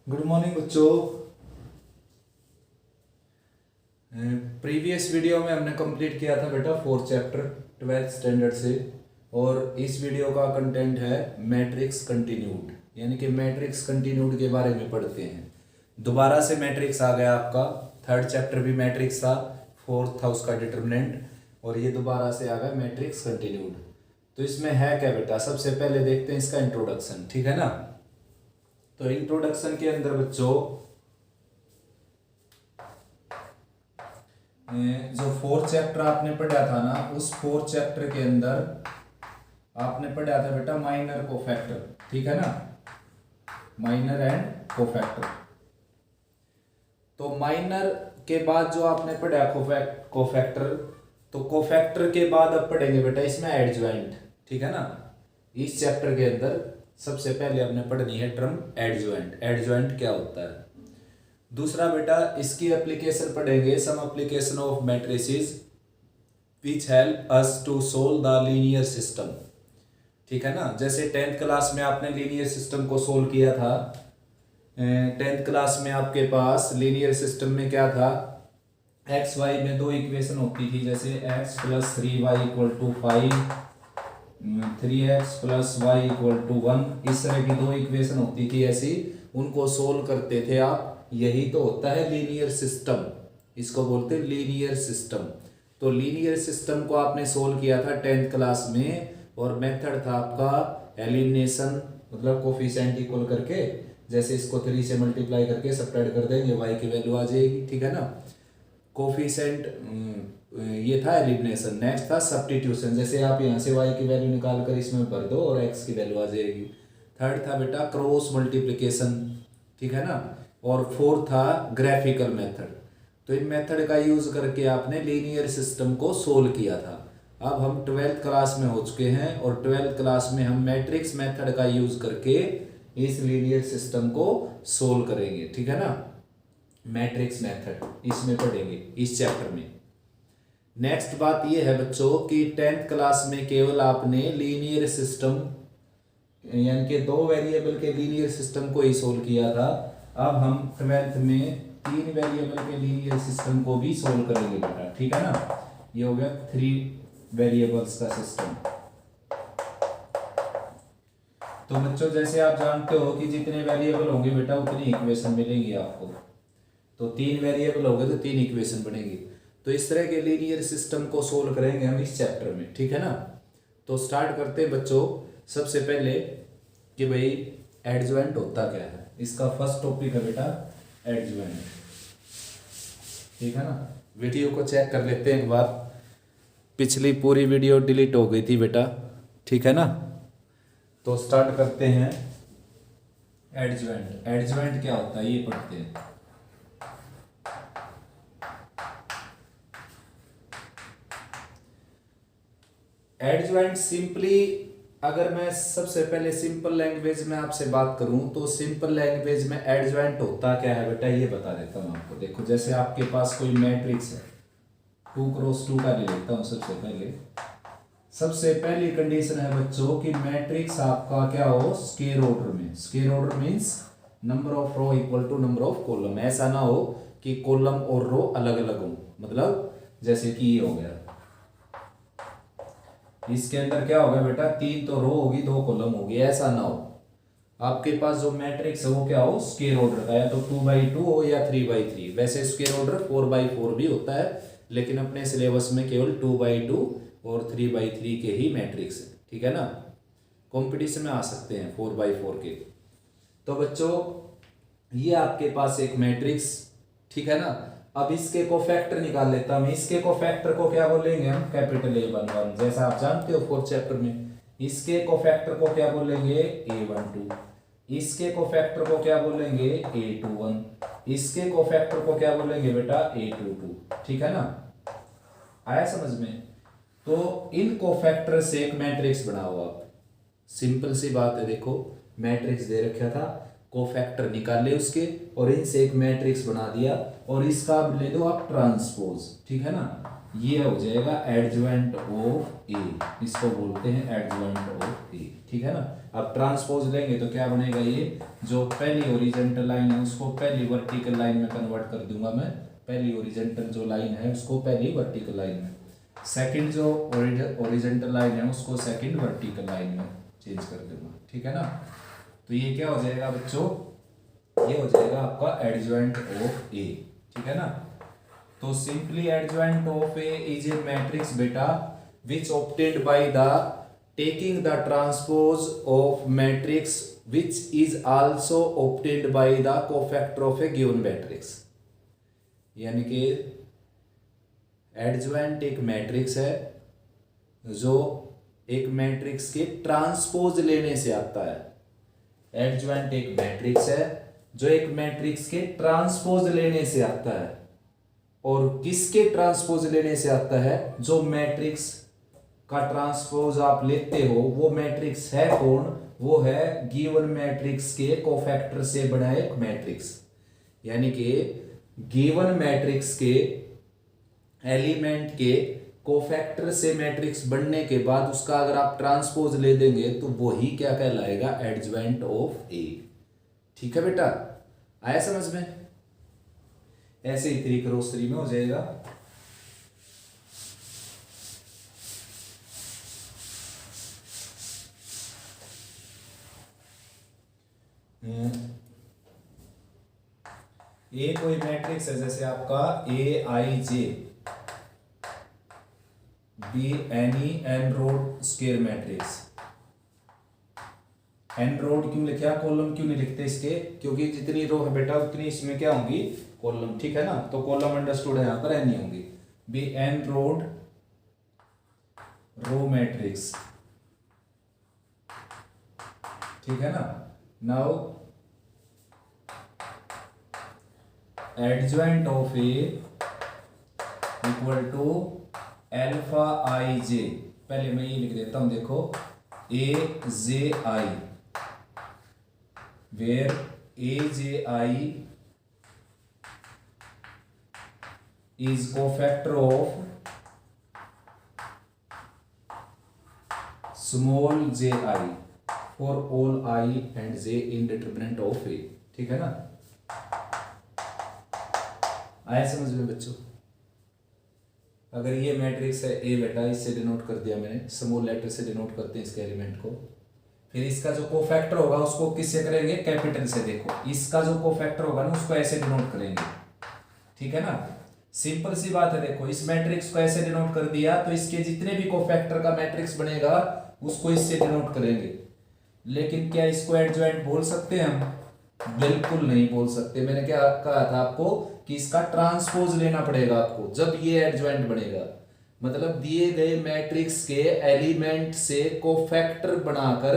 Good morning बच्चों। Previous video में हमने कंप्लीट किया था बेटा फोर्थ चैप्टर 12th स्टैंडर्ड से, और इस वीडियो का कंटेंट है मैट्रिक्स कंटिन्यूड, यानी कि मैट्रिक्स कंटिन्यूड के बारे में पढ़ते हैं। दोबारा से मैट्रिक्स आ गया आपका, थर्ड चैप्टर भी मैट्रिक्स था, फोर्थ था उसका डिटर्मिनेंट, और ये दोबारा से आ गया मैट्रिक्स कंटिन्यूड। तो इसमें है क्या बेटा, सबसे पहले देखते हैं इसका इंट्रोडक्शन, ठीक है ना। तो इंट्रोडक्शन के अंदर बच्चों जो फोर्थ चैप्टर आपने पढ़ा था ना, उस फोर्थ चैप्टर के अंदर आपने पढ़ा था बेटा माइनर कोफैक्टर, ठीक है ना, माइनर एंड कोफैक्टर। तो माइनर के बाद जो आपने पढ़ा कोफैक्टर, तो कोफैक्टर के बाद अब पढ़ेंगे बेटा इसमें एडज्वाइंट, ठीक है ना। इस चैप्टर के अंदर सबसे पहले हमने पढ़नी है टर्म एडज्वाइंट। एडज्वाइंट क्या होता है। दूसरा बेटा इसकी एप्लीकेशन पढ़ेंगे, some application of matrices which help us to solve the linear system, ठीक है ना। जैसे 10th क्लास में आपने लीनियर सिस्टम को सोल्व किया था। 10th क्लास में आपके पास लीनियर सिस्टम में क्या था, एक्स वाई में दो इक्वेशन होती थी, जैसे x + 3y = 5, 3x + y = 1, इस तरह की दो इक्वेशन होती थी ऐसी, उनको सोल्व करते थे आप। यही तो होता है लीनियर सिस्टम, इसको बोलते हैं लीनियर सिस्टम। तो लीनियर सिस्टम को आपने सोल्व किया था 10th क्लास में, और मेथड था आपका एलिमिनेशन, मतलब कोफिशिएंट इक्वल करके, जैसे इसको 3 से मल्टीप्लाई करके सब्ट्रैक्ट कर देंगे, y की वैल्यू आ जाएगी, ठीक है ना। कोफिशिएंट ये था एलिमिनेशन। नेक्स्ट था सब्स्टिट्यूशन, जैसे आप यहाँ से y की वैल्यू निकाल कर इसमें भर दो और x की वैल्यू आ जाएगी। थर्ड था बेटा क्रॉस मल्टीप्लिकेशन, ठीक है ना। और फोर्थ था ग्राफिकल मेथड। तो इन मेथड का यूज करके आपने लीनियर सिस्टम को सोल्व किया था। अब हम 12th क्लास में हो चुके हैं, और 12th क्लास में हम मैट्रिक्स मेथड का यूज करके इस लीनियर सिस्टम को सोल्व करेंगे, ठीक है ना। मैट्रिक्स मेथड इसमें पढ़ेंगे इस चैप्टर में। नेक्स्ट बात यह है बच्चों कि 10th क्लास में केवल आपने लीनियर सिस्टम, यानी कि दो वेरिएबल के लीनियर सिस्टम को ही सोल्व किया था। अब हम 12th में 3 वेरिएबल के लीनियर सिस्टम को भी सोल्व करेंगे बेटा, ठीक है ना। ये हो गया 3 वेरिएबल्स का सिस्टम। तो बच्चों जैसे आप जानते हो कि जितने वेरिएबल होंगे बेटा उतनी इक्वेशन मिलेंगी आपको। तो 3 वेरिएबल होंगे तो 3 इक्वेशन बनेगी। तो इस तरह के लीनियर सिस्टम को सोल्व करेंगे हम इस चैप्टर में, ठीक है ना। तो स्टार्ट करते हैं बच्चों सबसे पहले कि भाई एडज्वाइंट होता क्या है। इसका फर्स्ट टॉपिक है बेटा एडज्वाइंट, ठीक है ना। वीडियो को चेक कर लेते हैं एक बार, पिछली पूरी वीडियो डिलीट हो गई थी बेटा, ठीक है ना। तो स्टार्ट करते हैं एडज्वाइंट। एडज्वाइंट क्या होता है ये पढ़ते हैं। एडज्वाइंट सिंपली, अगर मैं सबसे पहले सिंपल लैंग्वेज में आपसे बात करूं तो सिंपल लैंग्वेज में एडज्वाइंट होता क्या है बेटा ये बता देता हूं आपको। देखो जैसे आपके पास कोई मैट्रिक्स है, 2x2 का ले लेता हूं। सबसे पहली कंडीशन है बच्चों कि मैट्रिक्स आपका क्या हो, स्क्वायर ऑर्डर में। Square order means number of row equal to number of column. ऐसा ना हो कि कॉलम और रो अलग अलग हो, मतलब जैसे कि ये हो गया, इसके अंदर क्या होगा बेटा, 3 तो रो होगी 2 कॉलम होगी, ऐसा ना हो। आपके पास जो मैट्रिक्स है वो क्या हो, स्क्वायर ऑर्डर का, या तो 2x2 हो या 3x3। वैसे स्क्वायर ऑर्डर 4x4 भी होता है, लेकिन अपने सिलेबस में केवल 2x2 और 3x3 के ही मैट्रिक्स है, ठीक है ना। कंपटीशन में आ सकते हैं 4x4 के। तो बच्चों ये आपके पास एक मैट्रिक्स, ठीक है ना। अब इसके कोफैक्टर निकाल लेता हूं। इसके कोफैक्टर को क्या बोलेंगे हम, कैपिटल A11, जैसा आप जानते हो फोर्थ चैप्टर में। इसके कोफैक्टर को क्या बोलेंगे, A12। इसके कोफैक्टर को क्या बोलेंगे, A21। इसके कोफैक्टर को क्या बोलेंगे बेटा, A22, ठीक है ना। आया समझ में। तो इन कोफैक्टर से एक मैट्रिक्स बनाओ आप। सिंपल सी बात है, देखो मैट्रिक्स दे रखा था, कोफैक्टर निकाले उसके, और इनसे एक मैट्रिक्स बना दिया, और इसका ले दो आप ट्रांसपोज, ठीक है ना। ये हो जाएगा एडज्वाइंट ऑफ ए, इसको बोलते हैं एडज्वाइंट ऑफ ए, ठीक है ना। अब ट्रांसपोज लेंगे तो क्या बनेगा, ये जो पहली ओरिजेंटल लाइन है उसको पहली वर्टिकल लाइन में कन्वर्ट कर दूंगा मैं, पहली ओरिजेंटल जो लाइन है उसको पहली वर्टिकल लाइन में, सेकंड जो ओरिजेंटल लाइन है उसको सेकंड वर्टिकल लाइन में चेंज कर दूंगा, ठीक है ना। तो ये क्या हो जाएगा बच्चों, ये हो जाएगा आपका एडजॉइंट ऑफ ए, ठीक है ना। तो simply adjoint of A is a matrix बेटा which obtained by the taking the transpose of matrix which is also obtained by the cofactor of a given matrix। यानी कि एडजॉइंट एक matrix है जो एक मैट्रिक्स के ट्रांसपोज लेने से आता है। एडजॉइंट एक मैट्रिक्स है जो एक मैट्रिक्स के ट्रांसपोज लेने से आता है, और किसके ट्रांसपोज लेने से आता है, जो मैट्रिक्स का ट्रांसपोज आप लेते हो वो मैट्रिक्स है कौन, वो है गिवन मैट्रिक्स के कोफैक्टर से बना एक मैट्रिक्स। यानी कि गिवन मैट्रिक्स के एलिमेंट के कोफैक्टर से मैट्रिक्स बनने के बाद उसका अगर आप ट्रांसपोज ले देंगे तो वही क्या कहलाएगा, एडजॉइंट ऑफ ए। ठीक है बेटा, आया समझ में। ऐसे ही 3 क्रॉस 3 में हो जाएगा। ए कोई मैट्रिक्स है जैसे आपका A I J be any N rowed square matrix. N rowed क्यों लिखा, कॉलम क्यों नहीं लिखते इसके, क्योंकि जितनी रो है बेटा उतनी इसमें क्या होंगी, कॉलम, ठीक है ना। तो कॉलम अंडरस्टूड है, यहां पर एन ही होंगी। Be N rowed row matrix, ठीक है ना। Now adjoint of A equal to alpha I J, पहले मैं ये लिख देता हूं, देखो A J I, where A J I is cofactor of small J I for all I and J in determinant of A, ठीक है ना। आया समझ में बच्चों। अगर ये मैट्रिक्स है ए बेटा, इससे डिनोट कर दिया मैंने, स्मॉल लेटर से डिनोट करते हैं इसके एलिमेंट को। फिर इसका जो कोफैक्टर होगा उसको किससे करेंगे, कैपिटल से। देखो इसका जो कोफैक्टर होगा ना उसको ऐसे डिनोट करेंगे, ठीक है ना। सिंपल सी बात है। देखो इस मैट्रिक्स को ऐसे डिनोट कर दिया तो इसके जितने भी कोफैक्टर का मैट्रिक्स बनेगा उसको इससे डिनोट करेंगे। लेकिन क्या इसको एडजॉइंट बोल सकते हैं हम? बिल्कुल नहीं बोल सकते। मैंने क्या कहा था आपको कि इसका ट्रांसपोज लेना पड़ेगा आपको जब ये एडजॉइंट बनेगा। मतलब दिए गए मैट्रिक्स के एलिमेंट से कोफैक्टर बनाकर,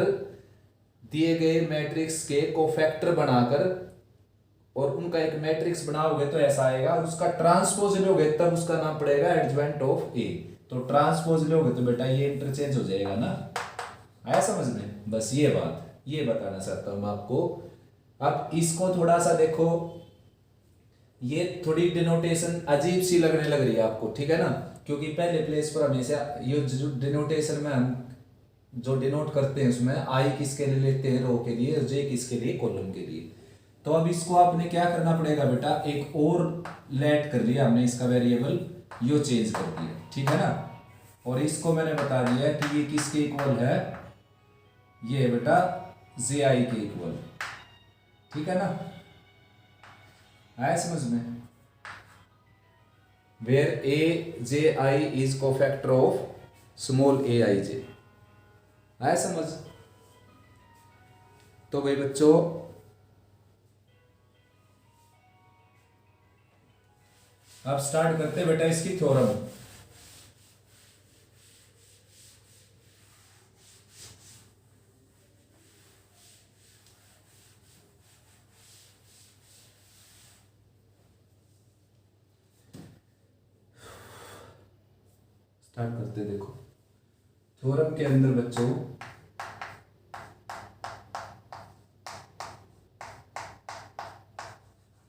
दिए गए मैट्रिक्स के कोफैक्टर बनाकर और उनका एक मैट्रिक्स बनाओगे तो ऐसा आएगा। उसका ट्रांसपोज लोगे तब उसका नाम पड़ेगा एडजॉइंट ऑफ ए। तो ट्रांसपोज लोगे तो बेटा ये इंटरचेंज हो जाएगा ना। आया समझ में? बस ये बात, ये बताना चाहता हूं मैं आपको। अब इसको थोड़ा सा देखो, ये थोड़ी डिनोटेशन अजीब सी लगने लग रही है आपको, ठीक है ना। क्योंकि पहले प्लेस पर हमेशा ये जो डिनोटेशन में हम जो डिनोट करते हैं उसमें आई किसके लिए लेते हैं, रो के लिए, जे किसके लिए, कॉलम के लिए। तो अब इसको आपने क्या करना पड़ेगा बेटा, एक और लेट कर लिया हमने इसका वेरिएबल, यो चेंज कर दिया, ठीक है ना। और इसको मैंने बता दिया कि ये किसके इक्वल है, ये बेटा जे आई के इक्वल, ठीक है ना। आया समझ में? Where A J I is cofactor of small A I J. आया समझ? तो भाई बच्चों अब स्टार्ट करते बेटा इसकी थ्योरम। स्टार्ट करते, देखो थ्योरम के अंदर बच्चों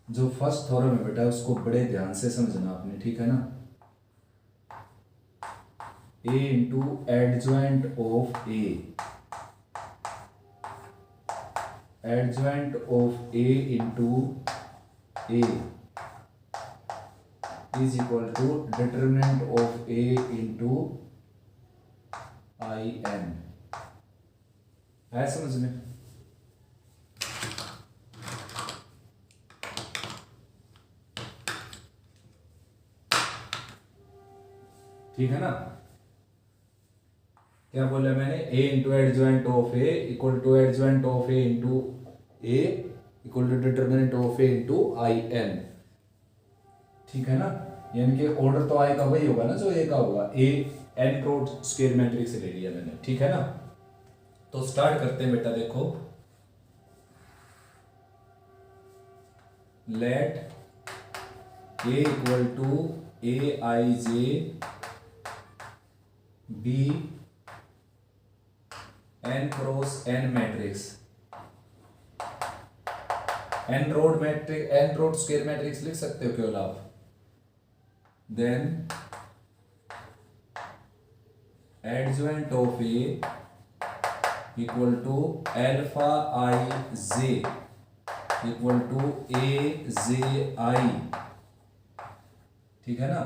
जो फर्स्ट थ्योरम है बेटा उसको बड़े ध्यान से समझना आपने, ठीक है ना। A into adjoint of A adjoint of A into A is equal to determinant of A into I N. है समझ में? ठीक है ना? क्या बोला मैंने? A into adjoint of A equal to adjoint of A into A equal to determinant of A into I N. ठीक है ना? यानी कि ऑर्डर तो आई का वही होगा ना जो ए का होगा। A N rowed square matrix ले लिया मैंने। ठीक है ना? तो स्टार्ट करते हैं बेटा। देखो, let A equal to A I J be N cross N matrix. N rowed matrix, N rowed square matrix लिख सकते हो केवल आप। Then adjoint of A equal to alpha I J equal to A J I. ठीक है ना?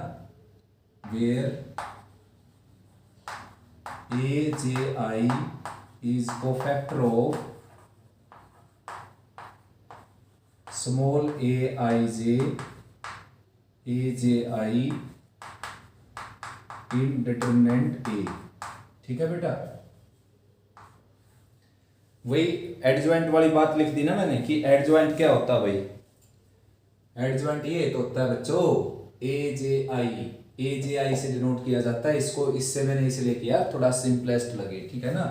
Where A J I is cofactor of small a I j a j I in determinant a। ठीक है बेटा? वही adjoint वाली बात लिख दी ना मैंने कि एडजॉइंट क्या होता है भाई। एडजॉइंट ये तो होता है बच्चों ए जे आई से डिनोट किया जाता है इसको। इससे मैंने इसलिए किया थोड़ा सिंपलेस्ट लगे। ठीक है ना?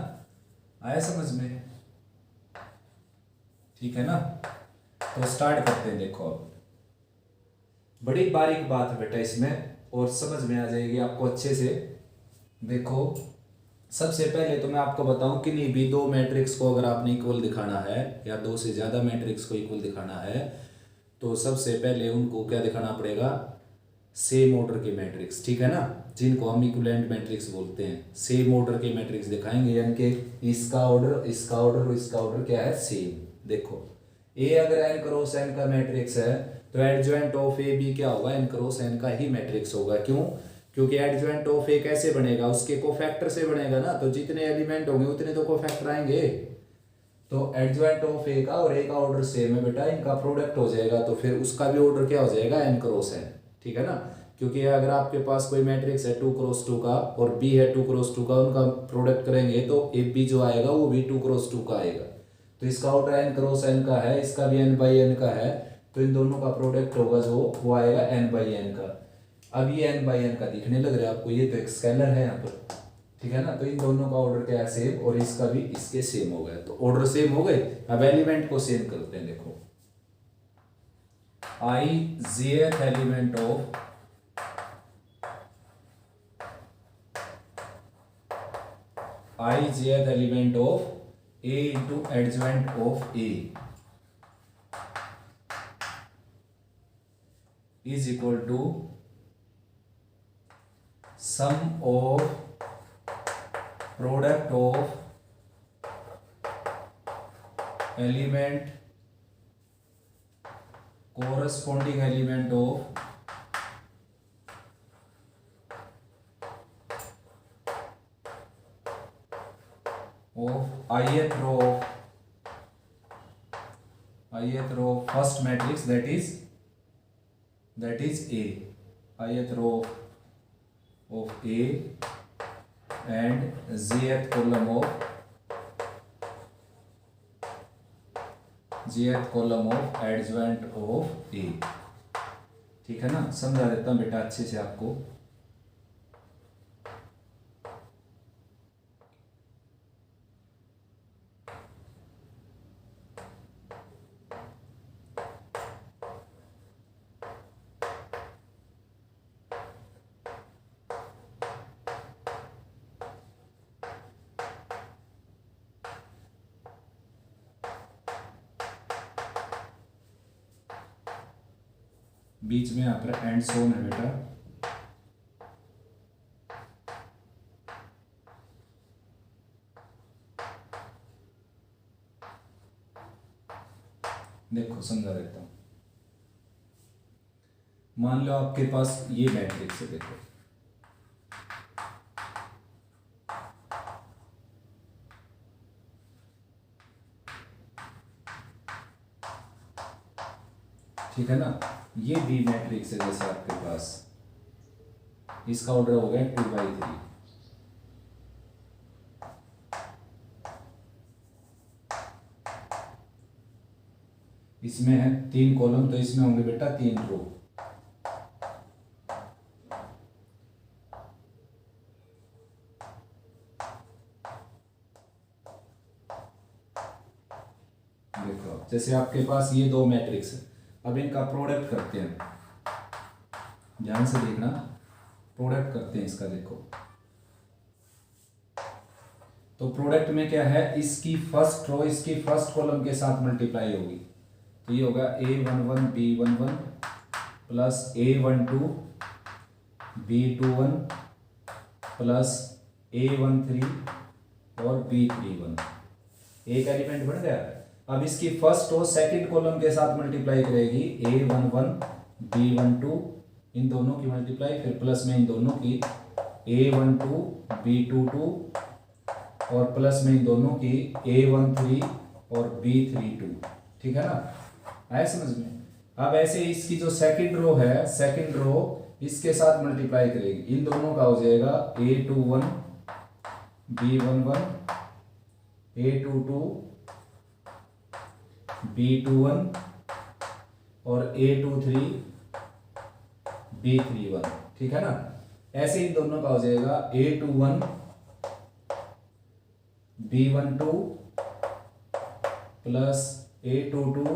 आया समझ में? ठीक है ना? तो स्टार्ट करते हैं। देखो, अब बड़ी बारीक बात है बेटा इसमें और समझ में आ जाएगी आपको अच्छे से। देखो, सबसे पहले तो मैं आपको बताऊं कि नहीं भी दो मैट्रिक्स को अगर आपने इक्वल दिखाना है या दो से ज्यादा मैट्रिक्स को इक्वल दिखाना है तो सबसे पहले उनको क्या दिखाना पड़ेगा? सेम ऑर्डर के मैट्रिक्स। ठीक है ना? जिनको हम इक्विवेलेंट मैट्रिक्स बोलते हैं। सेम ऑर्डर के मैट्रिक्स दिखाएंगे यानी कि इसका ऑर्डर, इसका ऑर्डर और इसका ऑर्डर क्या है? सेम। देखो, ए अगर एन क्रॉस एन का मैट्रिक्स है तो एडजॉइंट ऑफ ए भी क्या होगा? एन क्रॉस एन का ही मैट्रिक्स होगा। क्यों? क्योंकि एडजॉइंट ऑफ ए कैसे बनेगा? उसके कोफैक्टर से बनेगा ना। तो जितने एलिमेंट होंगे उतने तो कोफैक्टर आएंगे। तो एडजॉइंट ऑफ ए का और ए का ऑर्डर सेम है बेटा, इनका प्रोडक्ट हो जाएगा तो फिर उसका भी ऑर्डर क्या हो जाएगा? N cross n. ठीक है ना? क्योंकि अगर आपके पास कोई मैट्रिक्स है 2 क्रॉस 2 का और बी है 2 क्रॉस 2 का, उनका प्रोडक्ट करेंगे तो ए बी जो आएगा वो भी 2 क्रॉस 2 का आएगा। तो इसका ऑर्डर एन क्रॉस एन का है, इसका भी एन बाई एन का है, तो इन दोनों का प्रोडक्ट होगा जो वो आएगा एन बाई एन का। अब ये एन बाई एन का दिखने लग रहा है आपको, ये तो एक स्केलर है यहाँ पर। ठीक है ना? तो इन दोनों का ऑर्डर क्या है? सेम। और इसका भी इसके सेम हो गया। तो ऑर्डर सेम हो गए। अब एलिमेंट को सेम करते हैं। देखो, आई jth element of I jth element of A into adjoint of A is equal to sum of product of element corresponding element of ith row of first matrix, that is A, ith row of A and jth column of adjoint of A। ठीक है ना? समझा देता हूँ बेटा अच्छे से आपको। बीच में यहाँ पर एंड सोन है बेटा। देखो समझा देता हूँ। मान लो आपके पास ये मैट्रिक्स है, देखो ठीक है ना, ये बी मैट्रिक्स है जैसे आपके पास, इसका ऑर्डर हो गया 2/3। इसमें है 3 कॉलम, तो इसमें होंगे बेटा 3 रो। देखो जैसे आपके पास ये 2 मैट्रिक्स है, अब इनका प्रोडक्ट करते हैं, ध्यान से देखना, प्रोडक्ट करते हैं इसका। देखो तो प्रोडक्ट में क्या है, इसकी फर्स्ट रो इसकी फर्स्ट कॉलम के साथ मल्टीप्लाई होगी, तो ये होगा A11 B11 plus A12 B21 plus A13 और B31। एक एलिमेंट बन गया। अब इसकी फर्स्ट रो सेकंड कॉलम के साथ मल्टीप्लाई करेगी, A11 B12 इन दोनों की मल्टीप्लाई, फिर प्लस में इन दोनों की A12 B22 और प्लस में इन दोनों की A13 और B32। ठीक है ना, आया समझ में। अब ऐसे इसकी जो सेकंड रो है, सेकंड रो इसके साथ मल्टीप्लाई करेगी, इन दोनों का हो जाएगा A21 B11 A22 B21 और A23 B31। ठीक है ना, ऐसे इन दोनों का हो जाएगा A21 B12 प्लस A22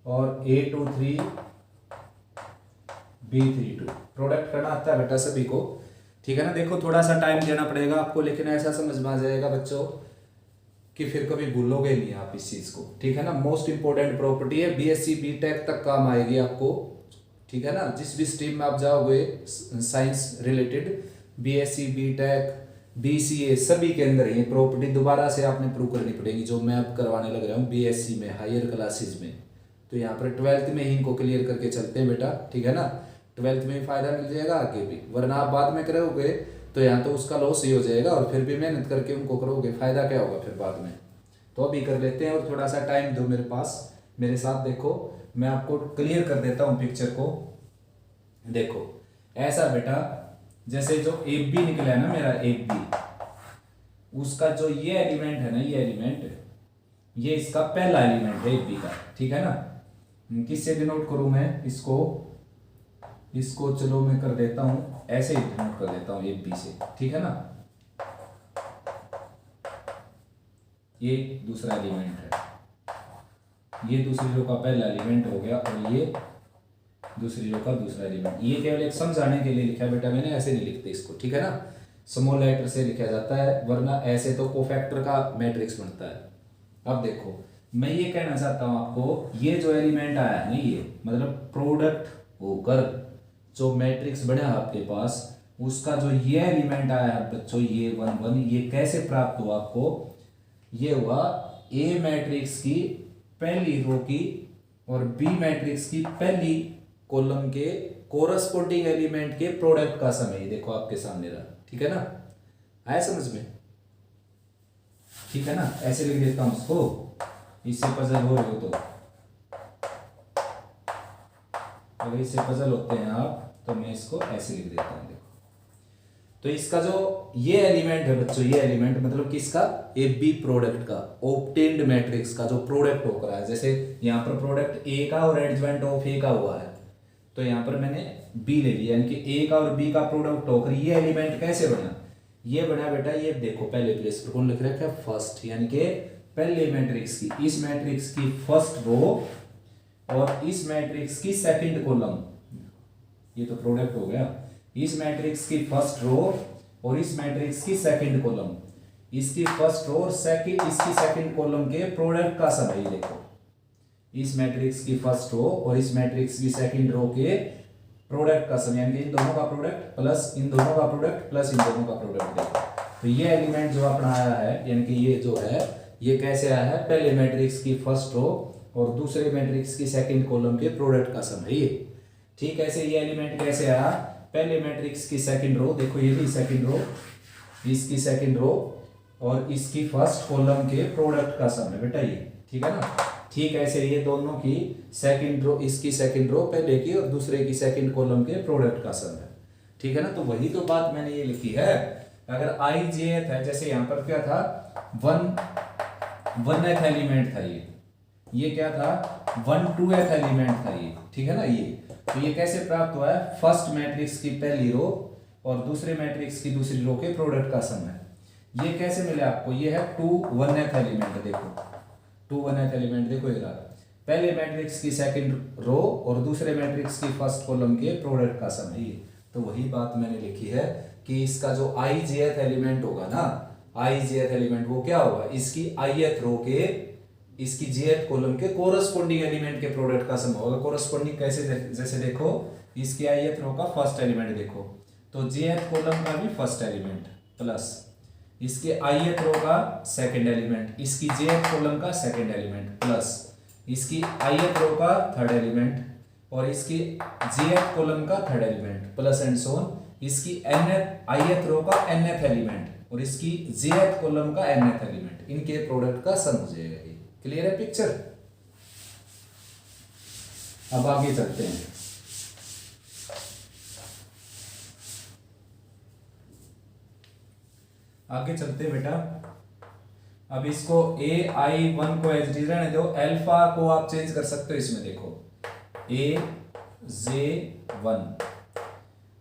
और A23 B32। प्रोडक्ट करना आता है बेटा सभी को, ठीक है ना। देखो थोड़ा सा टाइम देना पड़ेगा आपको, लेकिन ऐसा समझ में आ जाएगा बच्चों कि फिर कभी भूलोगे नहीं आप इस चीज को, ठीक है ना। मोस्ट इंपॉर्टेंट प्रॉपर्टी है, बीएससी बीटेक तक काम आएगी आपको, ठीक है ना। जिस भी स्ट्रीम में आप जाओगे science related, BSc BTech BCA सभी के अंदर ये प्रॉपर्टी दोबारा से आपने प्रूव करनी पड़ेगी, जो मैं अब करवाने लग रहा हूँ बीएससी में हायर क्लासेज में। तो यहाँ पर 12th में ही इनको क्लियर करके चलते हैं बेटा, ठीक है ना। 12th में ही फायदा मिल जाएगा आगे भी, वरना आप बाद में करोगे तो यहाँ तो उसका लॉस ही हो जाएगा, और फिर भी मेहनत करके उनको करोगे फायदा क्या होगा फिर बाद में। तो अभी कर लेते हैं, और थोड़ा सा टाइम दो मेरे पास, मेरे साथ देखो, मैं आपको क्लियर कर देता हूँ पिक्चर को। देखो ऐसा बेटा, जैसे जो AB निकला है ना मेरा AB, उसका जो ये एलिमेंट है ना, ये एलिमेंट, ये इसका पहला एलिमेंट है AB का, ठीक है ना। किससे डिनोट करूं मैं इसको चलो मैं कर देता हूं ऐसे ही डिनोट कर देता हूं AB से, ठीक है ना। ये दूसरा एलिमेंट है, ये दूसरी रो का पहला एलिमेंट हो गया, और ये दूसरी रो का दूसरा एलिमेंट। ये केवल एक समझाने के लिए लिखा है बेटा मैंने, ऐसे नहीं लिखते इसको, ठीक है ना। स्मॉल लेटर से लिखा जाता है, वरना ऐसे तो कोफैक्टर का मैट्रिक्स बनता है। अब देखो मैं ये कहना चाहता हूं आपको, ये जो एलिमेंट आया है ना, ये मतलब प्रोडक्ट होकर जो मैट्रिक्स बना आपके पास, उसका जो ये एलिमेंट आया है बच्चों, ये 1 1, ये कैसे प्राप्त हुआ आपको, ये हुआ ए मैट्रिक्स की पहली रो की और बी मैट्रिक्स की पहली कॉलम के कोरस्पोंडिंग एलिमेंट के प्रोडक्ट का समय। देखो आपके सामने रहा, ठीक है ना, आया समझ में, ठीक है ना। ऐसे लिख देता हूं उसको, इससे पजल हो रहे हो तो, अगर इससे पजल होते हैं आप तो मैं इसको ऐसे लिख देता हूं। देखो तो इसका जो ये एलिमेंट है बच्चों, ये एलिमेंट मतलब किसका, AB प्रोडक्ट का, ऑब्टेन्ड मैट्रिक्स का जो प्रोडक्ट होकर है। जैसे यहाँ पर प्रोडक्ट A का और एडजॉइंट ऑफ A का हुआ है, तो यहाँ पर मैंने B ले लिया, यानी कि A का और B का प्रोडक्ट होकर ये एलिमेंट कैसे बना, ये बना बेटा, ये देखो पहले प्लेस पर कौन लिख रखा है, फर्स्ट, यानी कि पहले मैट्रिक्स की, इस मैट्रिक्स की फर्स्ट रो और इस मैट्रिक्स की सेकंड कॉलम, ये तो प्रोडक्ट हो गया, इस मैट्रिक्स की फर्स्ट रो और इस मैट्रिक्स की सेकंड कॉलम, इसकी फर्स्ट रो और इसकी सेकंड कॉलम के प्रोडक्ट का समय। देखो इस मैट्रिक्स की फर्स्ट रो और इस मैट्रिक्स की सेकंड रो के प्रोडक्ट का समय, यानी इन दोनों का प्रोडक्ट प्लस इन दोनों का प्रोडक्ट प्लस इन दोनों का प्रोडक्ट। देखो तो ये एलिमेंट जो अपना आया है, यानी कि ये जो है ये कैसे आया है, पहले मैट्रिक्स की फर्स्ट रो और दूसरे मैट्रिक्स की सेकंड कॉलम के प्रोडक्ट का सम है ये। ठीक, ऐसे ये एलिमेंट कैसे आया, पहले मैट्रिक्स की सेकंड रो, देखो ये भी सेकंड रो, इसकी सेकंड रो और इसकी फर्स्ट कॉलम के प्रोडक्ट का सम है बेटा ये, ठीक है ना। ठीक ऐसे ये दोनों की सेकंड रो, इसकी सेकंड रो पहले की और दूसरे की सेकंड कॉलम के प्रोडक्ट का सम है, ठीक है ना। तो वही तो बात मैंने ये लिखी है, अगर आई जे है, जैसे यहाँ पर क्या था, वन एथ एलिमेंट था ये क्या था, 1 2th एलिमेंट था ये, ठीक है ना। ये तो ये कैसे प्राप्त हुआ है, फर्स्ट मैट्रिक्स की पहली रो और दूसरे मैट्रिक्स की दूसरी रो के प्रोडक्ट का सम है। ये कैसे मिले आपको, ये है 2 1th एलिमेंट, देखो 2 1th एलिमेंट, देखो ये पहले मैट्रिक्स की सेकंड रो और दूसरे मैट्रिक्स की फर्स्ट कॉलम के प्रोडक्ट का सम है ये। तो वही बात मैंने लिखी है कि इसका जो आई जेथ एलिमेंट होगा ना, आई जेथ एलिमेंट वो क्या होगा, इसकी ith रो के, इसकी jth कॉलम के कोरस्पोंडिंग एलिमेंट के प्रोडक्ट का सम होगा। कोरस्पोंडिंग कैसे, जैसे देखो इसकी ith रो का फर्स्ट एलिमेंट देखो, तो jth कॉलम का भी फर्स्ट एलिमेंट प्लस इसके ith रो का सेकंड एलिमेंट, इसकी jth कॉलम का सेकंड एलिमेंट प्लस इसकी ith रो का थर्ड एलिमेंट और इसकी jth कॉलम का third element plus and so on, इसकी ith रो का nth एलिमेंट और इसकी jth कॉलम का nth एलिमेंट, इनके प्रोडक्ट का सम हो जाएगा ये। क्लियर है पिक्चर। अब आगे चलते हैं, आगे चलते हैं बेटा। अब इसको AI1 को एज इट रहने दो, अल्फा को आप चेंज कर सकते हो इसमें, देखो AJ1,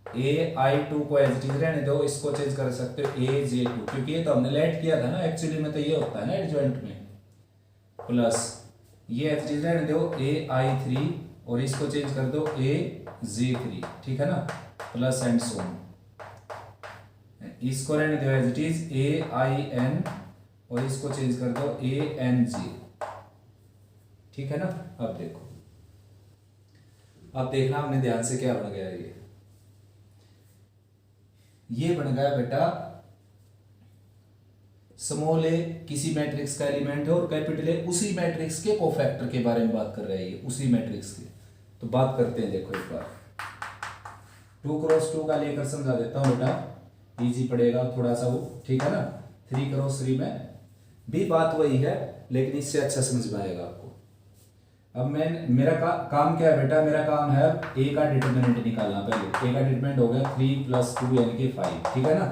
AI2 को एज इट रहने दो, इसको चेंज कर सकते हो AJ2, क्योंकि ये तो हमने लेट किया था ना, एक्चुअली में तो ये होता है ना एडजॉइंट में, प्लस ये एज इट रहने दो AI3 और इसको चेंज कर दो AJ3, ठीक है ना, प्लस एंड सो ऑन। इसको रहने दो एज इट इज AIN और इसको चेंज कर दो ANJ, ठीक है ना। अब देखो, अब देखना हमने ध्यान से क्या बन गया, ये बन गया बेटा स्मॉल a किसी मैट्रिक्स का एलिमेंट है और कैपिटल A उसी मैट्रिक्स के कोफैक्टर के बारे में बात कर रहे हैं, ये उसी मैट्रिक्स के। तो बात करते हैं, देखो एक बार 2 क्रॉस 2 का लेकर समझा देता हूं बेटा, इजी पड़ेगा थोड़ा सा वो, ठीक है ना। 3 क्रॉस 3 में भी बात वही है, लेकिन इससे अच्छा समझ में आएगा आपको। अब मेरा काम क्या है बेटा, मेरा काम है a का डिटरमिनेंट निकालना। पहले a का डिटरमिनेंट हो गया 3 + 2 यानी कि 5, ठीक है ना।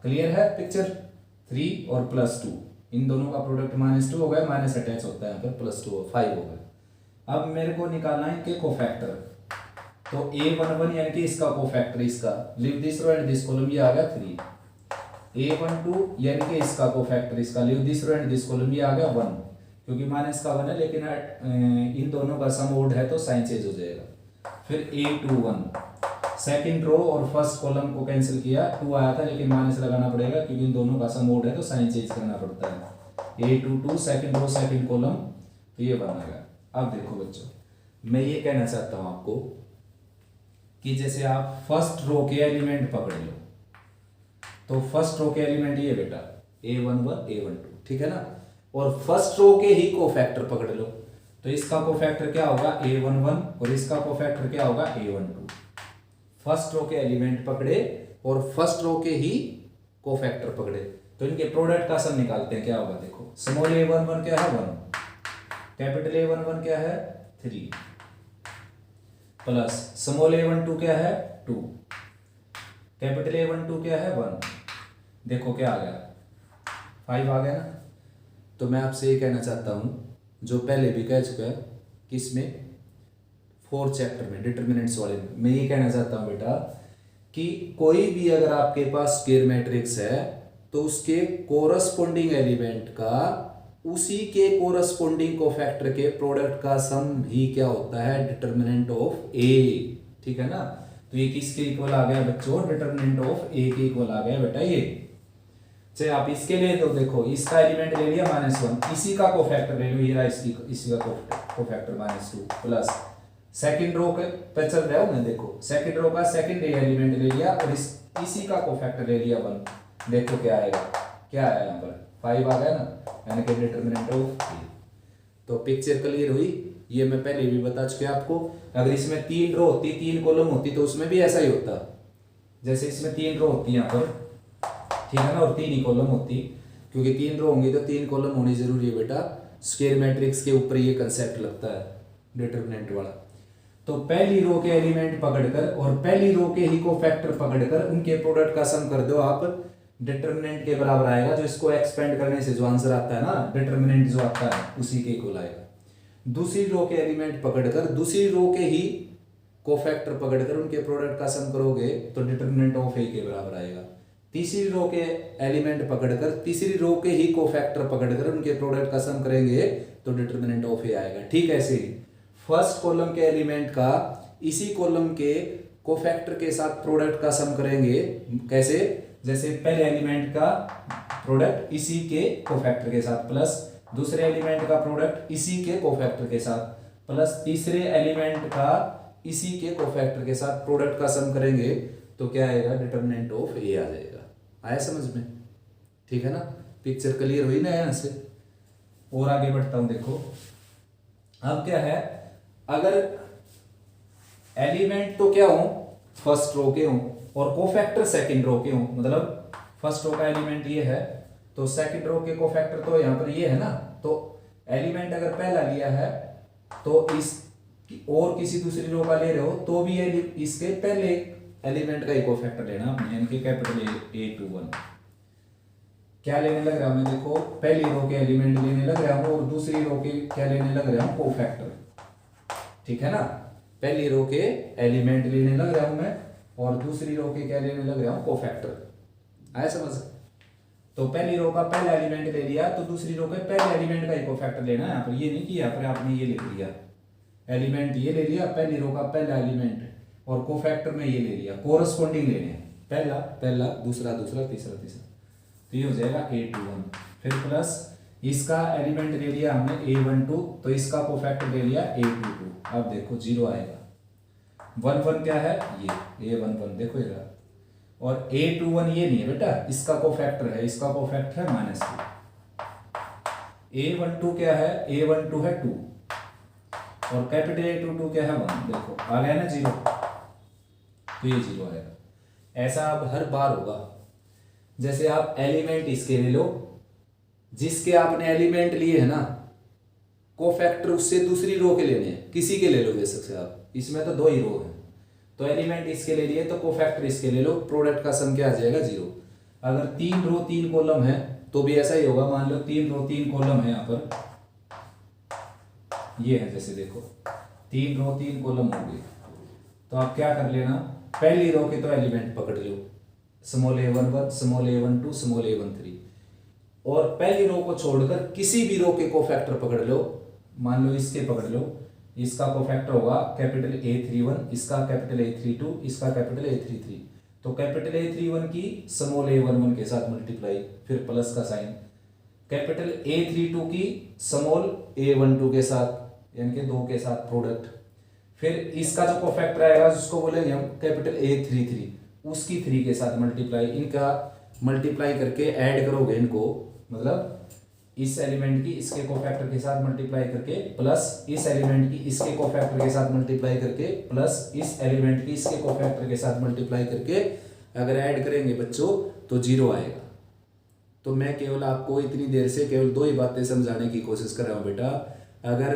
क्लियर है पिक्चर, 3 और +2 इन दोनों का प्रोडक्ट -2 हो गया, माइनस अटैच होता है यहाँ पर, +2 और 5 हो गया। अब मेरे को निकालना है के कोफैक्टर, तो A11 यानी कि इसका कोफैक्टर, इसका leave this row and this column, ये आ गया 3। A12 यानी कि इसका कोफैक्टर, इसका leave this row and this column, ये आ गया 1, क्योंकि माइनस का 1 है, लेकिन इन दोनों का सम ओड है तो साइन चेंज हो जाएगा। फिर A21 सेकंड रो और फर्स्ट कॉलम को कैंसिल किया, 2 आया था लेकिन माइनस लगाना पड़ेगा क्योंकि इन दोनों का सम ओड है तो साइन चेंज करना पड़ता है। A22 second row second column, तो ये बन गया। अब देखो बच्चों, मैं ये कहना चाहता हूं आपको कि जैसे आप फर्स्ट रो के एलिमेंट पकड़ लो, तो फर्स्ट रो के एलिमेंट ये बेटा A11 A12, ठीक है ना, और फर्स्ट रो के ही कोफैक्टर पकड़ लो, तो इसका कोफैक्टर क्या होगा A11 और इसका कोफैक्टर क्या होगा A12। फर्स्ट रो के एलिमेंट पकड़े और फर्स्ट रो के ही कोफैक्टर पकड़े, तो इनके प्रोडक्ट का सम निकालते हैं, क्या होगा देखो। स्मॉल a11 क्या है 1, कैपिटल A11 क्या है 3, प्लस स्मॉल a12 क्या है 2, कैपिटल A12 क्या है 1, देखो क्या आ गया 5 आ गया ना। तो मैं आपसे ये कहना चाहता हूं, जो पहले भी कह चुका है किसमें, 4th चैप्टर में डिटरमिनेंट्स वाले में, मैं ये कहना चाहता हूं बेटा कि कोई भी अगर आपके पास स्क्वायर मैट्रिक्स है तो उसके कोरस्पोंडिंग एलिमेंट का उसी के कोरस्पोंडिंग कोफैक्टर के प्रोडक्ट का सम ही क्या होता है, डिटरमिनेंट ऑफ ए, ठीक है ना। तो ये किसके इक्वल आ गया बच्चों, डिटरमिनेंट ऑफ ए के इक्वल आ गया बेटा ये। चाहे आप इसके लिए तो देखो, इसका एलिमेंट ले लिया -1, इसी का कोफैक्टर ले लो, ये रहा इसी का कोफैक्टर -2, प्लस सेकंड रो पे चल रहा हूं मैं, देखो सेकंड रो का सेकंड एलिमेंट ले लिया और इसी का कोफैक्टर ले लिया 1, देखो क्या आएगा, क्या आया यहाँ पर 5 आ गया ना। यानी कि डिटर्मिनेंट ऑफ ए। तो पिक्चर क्लियर हुई। ये मैं पहले भी बता चुके आपको। अगर इसमें 3 रो होती, 3 कॉलम होती तो उसमें भी ऐसा ही होता। जैसे इसमें 3 रो होती यहाँ पर, ठीक है ना, और 3 ही कॉलम होती, क्योंकि 3 रो होंगी तो 3 कॉलम होनी जरूरी है बेटा। स्क्वायर मैट्रिक्स के ऊपर ये कंसेप्ट लगता है डिटर्मिनेंट वाला। तो पहली रो के एलिमेंट पकड़कर और पहली रो के ही कोफैक्टर पकड़कर उनके प्रोडक्ट का सम कर दो आप, डिटर्मिनेंट के बराबर आएगा। जो इसको एक्सपेंड करने से जो आंसर आता है ना, डिटर्मिनेंट जो आता है उसी के इक्वल आएगा। दूसरी रो के एलिमेंट पकड़कर दूसरी रो के ही कोफैक्टर पकड़कर उनके प्रोडक्ट का सम करोगे तो डिटर्मिनेंट ऑफ ए के बराबर आएगा। तीसरी रो के एलिमेंट पकड़कर तीसरी रो के ही कोफैक्टर पकड़कर उनके प्रोडक्ट का सम करेंगे तो डिटर्मिनेंट ऑफ ए आएगा। ठीक ऐसे ही फर्स्ट कॉलम के एलिमेंट का इसी कॉलम के कोफैक्टर के साथ प्रोडक्ट का सम करेंगे। कैसे? जैसे पहले एलिमेंट का प्रोडक्ट इसी के कोफैक्टर के साथ प्लस दूसरे एलिमेंट का प्रोडक्ट इसी के कोफैक्टर के साथ प्लस तीसरे एलिमेंट का इसी के कोफैक्टर के साथ प्रोडक्ट का सम करेंगे तो क्या आएगा? डिटर्मिनेंट ऑफ ए आ जाएगा। आया समझ में? ठीक है ना? पिक्चर क्लियर हुई ना यहां से? और आगे बढ़ता हूं। देखो अब क्या है, अगर एलिमेंट तो क्या हो, फर्स्ट रो के हो और कोफैक्टर सेकंड रो के हो, मतलब फर्स्ट रो का एलिमेंट ये है तो सेकंड रो के कोफैक्टर तो यहां पर ये है ना। तो एलिमेंट अगर पहला लिया है तो इस और किसी दूसरी रो का ले रहे हो तो भी ये इसके पहले एलिमेंट का ही कोफैक्टर लेना आपने, यानी कि कैपिटल A21। क्या लेने लग रहा हूं मैं? देखो पहली रो के एलिमेंट लेने लग रहा हूं और दूसरी रो के क्या लेने लग रहा हूं? कोफैक्टर। ठीक है ना? पहली रो के एलिमेंट लेने लग रहा हूं मैं और दूसरी रो के क्या लेने लग रहा हूं? कोफैक्टर। आया समझ? तो पहली रो का पहला एलिमेंट ले लिया तो दूसरी रो के पहले एलिमेंट का ही कोफैक्टर लेना है। यहाँ पर ये नहीं कि यहाँ पर आपने ये लिख लिया, एलिमेंट ये ले लिया, पहली रो का पहला एलिमेंट और कोफैक्टर में ये ले लिया, कोरस्पॉन्डिंग लेने हैं, पहला पहला दूसरा दूसरा तीसरा तीसरा, तो ये हो जाएगा A21। फिर प्लस इसका एलिमेंट ले लिया हमने A12 तो इसका कोफैक्टर ले लिया A22। अब देखो 0 आएगा। 1 क्या है? ये A11 देखो इधर। और A21 ये नहीं है बेटा, इसका कोफैक्टर है, इसका कोफैक्टर है -2। A12 क्या है? A12 है 2 और कैपिटल A22 क्या है? 1। देखो आ गया ना 0, तो ये 0 आएगा। ऐसा अब हर बार होगा। जैसे आप एलिमेंट इसके ले लो, जिसके आपने एलिमेंट लिए है ना, कोफैक्टर उससे दूसरी रो के लेने हैं, किसी के ले लो बेशक से आप, इसमें तो 2 ही रो हैं, तो एलिमेंट इसके ले लिए तो कोफैक्टर इसके ले लो, प्रोडक्ट का सम क्या आ जाएगा? 0। अगर 3 रो 3 कॉलम है तो भी ऐसा ही होगा। मान लो 3 रो 3 कॉलम है, यहाँ पर ये है, जैसे देखो 3 रो 3 कॉलम होंगे तो आप क्या कर लेना, पहली रो के तो एलिमेंट पकड़ लो, small a11 small a12 small a13, और पहली रो को छोड़कर किसी भी रो के कोफैक्टर पकड़ लो। मान लो इसके पकड़ लो, इसका कोफैक्टर होगा कैपिटल A31, इसका कैपिटल A32, इसका कैपिटल A33। तो कैपिटल A31 की स्मॉल a11 के साथ मल्टीप्लाई, फिर प्लस का साइन, कैपिटल A32 की स्मॉल a12 के साथ, यानी कि 2 के साथ प्रोडक्ट, फिर इसका जो कोफैक्टर आएगा जिसको बोलेंगे हम कैपिटल A33, उसकी 3 के साथ मल्टीप्लाई। इनका मल्टीप्लाई करके ऐड करोगे इनको, मतलब इस एलिमेंट की इसके कोफैक्टर के साथ मल्टीप्लाई करके प्लस इस एलिमेंट की इसके कोफैक्टर के साथ मल्टीप्लाई करके प्लस इस एलिमेंट की इसके कोफैक्टर के साथ मल्टीप्लाई करके अगर ऐड करेंगे बच्चों तो 0 आएगा। तो मैं केवल आपको इतनी देर से केवल 2 ही बातें समझाने की कोशिश कर रहा हूं बेटा। अगर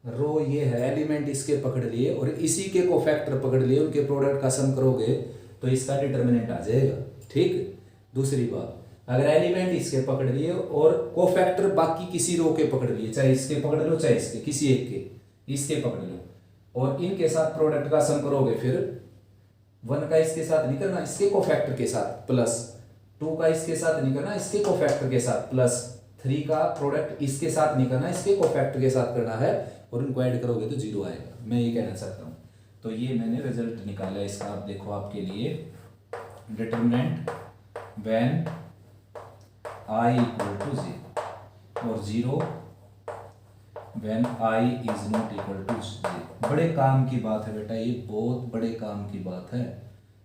रो ये है, एलिमेंट इसके पकड़ लिए और इसी के कोफैक्टर पकड़ लिए, उनके प्रोडक्ट का सम करोगे तो इसका डिटर्मिनेंट आ जाएगा। ठीक। दूसरी बात, अगर एलिमेंट इसके पकड़ लिए और कोफैक्टर बाकी किसी रो के पकड़ लिए, चाहे इसके पकड़ लो चाहे इसके, किसी एक के इसके पकड़ लो, और इनके साथ प्रोडक्ट का सम करोगे, फिर 1 का इसके साथ नहीं करना, इसके कोफैक्टर के साथ, प्लस 2 का इसके साथ नहीं करना, इसके कोफैक्टर के साथ, प्लस 3 का प्रोडक्ट इसके साथ नहीं करना, इसके कोफैक्टर के साथ करना है, और इनको ऐड करोगे तो 0 आएगा। मैं ये कहना चाहता हूँ। तो ये मैंने रिजल्ट निकाला इसका, आप देखो आपके लिए, determinant when I equal to 0 और 0 when I is not equal to 0। बड़े काम की बात है बेटा, ये बहुत बड़े काम की बात है,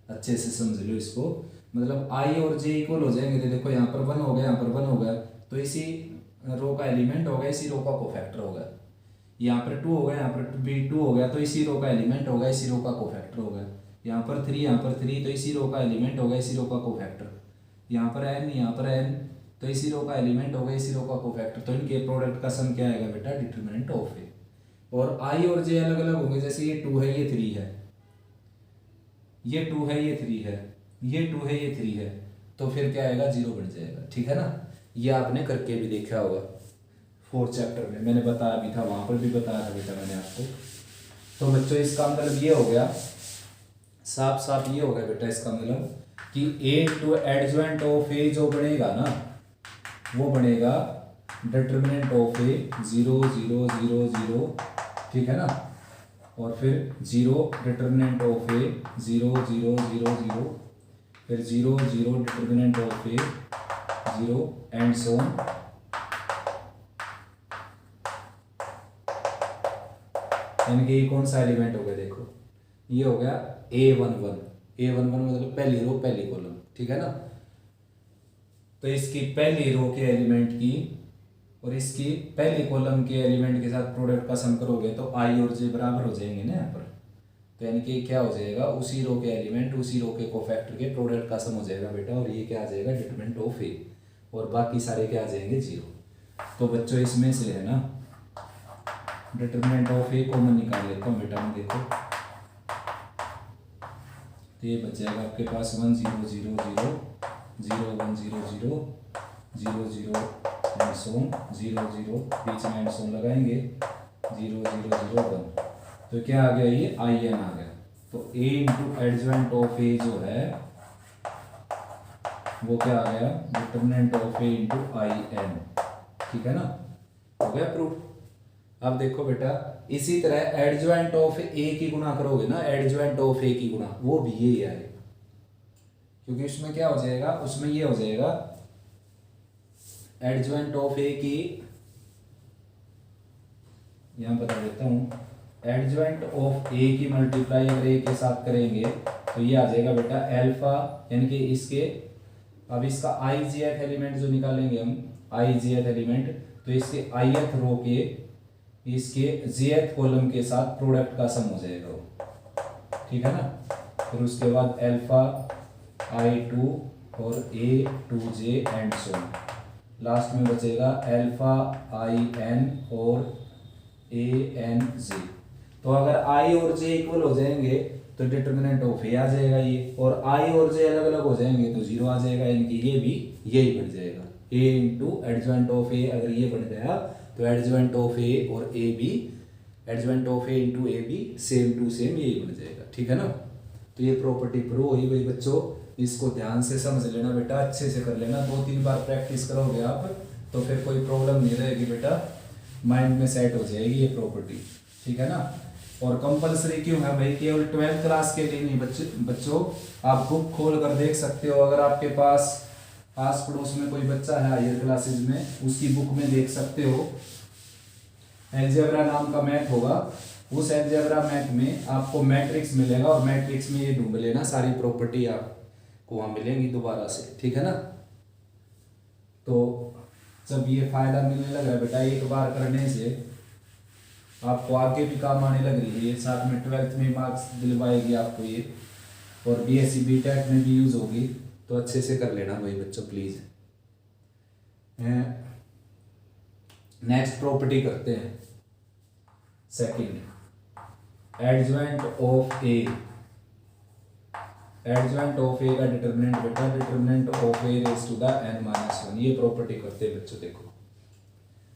अच्छे से समझ लो इसको। मतलब आई और जे इक्वल हो जाएंगे तो देखो यहाँ पर 1 हो गया, यहाँ पर 1 हो गया, तो इसी रो का एलिमेंट होगा, इसी रो का कोफैक्टर होगा। यहाँ पर 2 हो गया, यहाँ पर भी 2 हो गया, तो इसी रो का एलिमेंट होगा, इसी रो का कोफैक्टर होगा। यहाँ पर 3, यहाँ पर 3, तो इसी रो का एलिमेंट होगा, इसी रो का कोफैक्टर। यहाँ पर n, यहाँ पर n, तो इसी रो का एलिमेंट होगा, इसी रो का कोफैक्टर। तो इनके प्रोडक्ट का सम क्या आएगा बेटा, डिटरमिनेंट ऑफ ए। और आई और जे अलग अलग होंगे, जैसे ये 2 है, ये 3 है, ये 2 है, ये 3 है, ये 2 है, ये 3 है, तो फिर क्या आएगा, 0 बन जाएगा। ठीक है ना, ये आपने करके भी देखा होगा 4th चैप्टर में, मैंने बताया भी था, वहां पर भी बताया था बेटा मैंने आपको। तो बच्चों इसका मतलब ये हो गया, साफ साफ ये हो गया बेटा इसका मतलब कि ए टू एडजॉइंट ऑफ ए जो बनेगा ना, वो बनेगा डिटरमिनेंट ऑफ ए 0 0 0 0, ठीक है ना, और फिर 0 डिटरमिनेंट ऑफ ए 0 0 0 0, फिर 0 0 determinant of A 0 and so on. यानी कि ये कौन सा एलिमेंट हो गया, देखो ये हो गया A11, A11 मतलब पहली रो पहली कॉलम, ठीक है ना। तो इसकी पहली रो के एलिमेंट की और इसकी पहली कॉलम के एलिमेंट के साथ प्रोडक्ट का सम करोगे तो आई और जे बराबर हो जाएंगे ना यहाँ पर। तो यानी कि क्या हो जाएगा, उसी रो के एलिमेंट उसी रो के कोफैक्टर के प्रोडक्ट का सम हो जाएगा बेटा, और ये क्या आ जाएगा, डिटरमिनेंट ऑफ ए, और बाकी सारे क्या आ जाएंगे, 0। तो बच्चों इसमें से है ना डिटरमिनेंट ऑफ ए कॉमन निकाल लेता हूँ बेटा मैं, देखो तो ये बच जाएगा आपके पास 1 0 0 0 0 1 0 0 0 0 एंड सो 0 0, बीच में एंड सो लगाएंगे 0 0 0 1, तो क्या आ गया, ये आई एन आ गया। तो A into adjoint of A जो है वो क्या आ गया, determinant of A into I N, ठीक है ना, हो गया प्रूफ। अब देखो बेटा इसी तरह एडजॉइंट ऑफ ए की गुणा करोगे ना, एडजॉइंट ऑफ ए की गुणा वो भी ये आएगा, क्योंकि उसमें क्या हो जाएगा, उसमें ये हो जाएगा एडजॉइंट ऑफ ए की, यहां बता देता हूं, एडजॉइंट ऑफ ए की मल्टीप्लाई अगर ए के साथ करेंगे तो ये आ जाएगा बेटा एल्फा, यानी कि इसके अब इसका आई जेथ एलिमेंट जो निकालेंगे हम, आई जेथ एलिमेंट, तो इसके आईएथ रो के इसके जेथ कॉलम के साथ प्रोडक्ट का सम हो जाएगा वो, ठीक है ना। फिर उसके बाद एल्फा I2 और A2J एंड सो, लास्ट में बचेगा एल्फा IN और ANJ। तो अगर I और J इक्वल हो जाएंगे तो डिटरमिनेंट ऑफ ए आ जाएगा ये, और I और J अलग अलग हो जाएंगे तो 0 आ जाएगा, यानी कि ये भी यही बन जाएगा, A इंटू एडजॉइंट ऑफ ए, अगर ये बन गया तो एडजॉइंट ऑफ ए और ए भी, एडजॉइंट ऑफ ए इंटू ए भी सेम टू सेम यही बन जाएगा, ठीक है ना। तो ये प्रॉपर्टी प्रूव हुई भाई बच्चों, इसको ध्यान से समझ लेना बेटा, अच्छे से कर लेना, 2-3 बार प्रैक्टिस करोगे आप तो फिर कोई प्रॉब्लम नहीं रहेगी बेटा, माइंड में सेट हो जाएगी ये प्रॉपर्टी, ठीक है ना। और कंपलसरी क्यों है भाई, केवल 12th क्लास के लिए नहीं बच्चों, आप बुक खोल कर देख सकते हो, अगर आपके पास आस पड़ोस में कोई बच्चा है हायर क्लासेज में, उसकी बुक में देख सकते हो, अलजेब्रा नाम का मैथ होगा, उस अलजेब्रा मैथ में आपको मैट्रिक्स मिलेगा, और मैट्रिक्स में ये ढूंढ लेना, सारी प्रॉपर्टी आपको वहां मिलेंगी दोबारा से, ठीक है ना। तो जब ये फायदा मिलने लग रहा है बेटा, एक बार करने से आपको आगे भी काम आने लग रही है, ये साथ में 12th में मार्क्स दिलवाएगी आपको ये, और बीएससी बीटेक में भी यूज होगी, तो अच्छे से कर लेना भाई बच्चों प्लीज। नेक्स्ट प्रॉपर्टी करते हैं, second, adjoint of A, adjoint of A का डिटरमिनेंट बेटा, determinant of A raise to the n-1, ये प्रॉपर्टी करते हैं बच्चों। देखो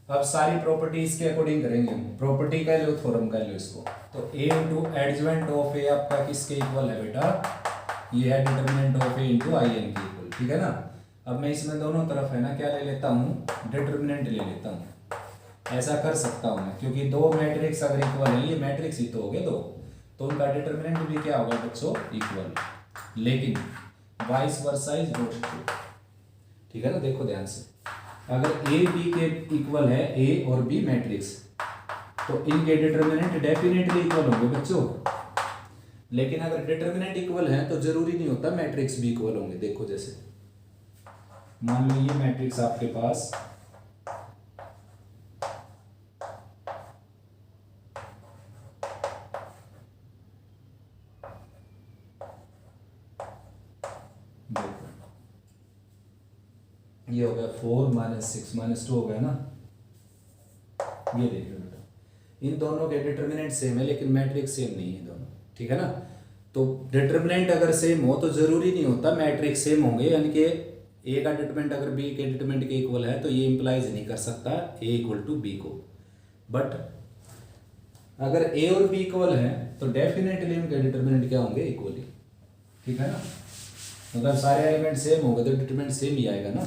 अब सारी प्रॉपर्टी इसके अकॉर्डिंग करेंगे हम, प्रॉपर्टी का लो थ्योरम का लो इसको। तो a into adjoint of A आपका किसके इक्वल है बेटा, ये है determinant of A into I n के इक्वल, ठीक है ना। अब मैं इसमें दोनों तरफ है ना क्या ले लेता हूँ, डिटरमिनेंट ले लेता हूँ, ऐसा कर सकता हूँ मैं, क्योंकि दो मैट्रिक्स अगर इक्वल है, ये मैट्रिक्स ही तो हो गए दो, तो उनका डिटरमिनेंट भी क्या होगा बच्चों, इक्वल, लेकिन vice versa is not true, ठीक है ना। देखो ध्यान से, अगर ए बी के इक्वल है, ए और बी मैट्रिक्स, तो इनके डिटरमिनेंट डेफिनेटली इक्वल होंगे बच्चों, लेकिन अगर डिटर्मिनेंट इक्वल है तो जरूरी नहीं होता मैट्रिक्स भी इक्वल होंगे। देखो जैसे मान लो ये मैट्रिक्स आपके पास देखो ये हो गया 4 -6 -2 हो गया ना। ये देख लो बेटा, इन दोनों के डिटर्मिनेंट सेम है लेकिन मैट्रिक्स सेम नहीं है दोनों, ठीक है ना। तो डिटर्मिनेंट अगर सेम हो तो जरूरी नहीं होता मैट्रिक्स सेम होंगे, यानी कि ए का डिटर्मिनेंट अगर बी के डिटर्मिनेंट के इक्वल है तो ये इंप्लाइज नहीं कर सकता ए इक्वल टू बी को। बट अगर ए और बी इक्वल है तो डेफिनेटली उनके डिटर्मिनेंट क्या होंगे, इक्वली, ठीक है ना। अगर सारे एलिमेंट सेम होंगे तो डिटरमिनेंट सेम ही आएगा ना।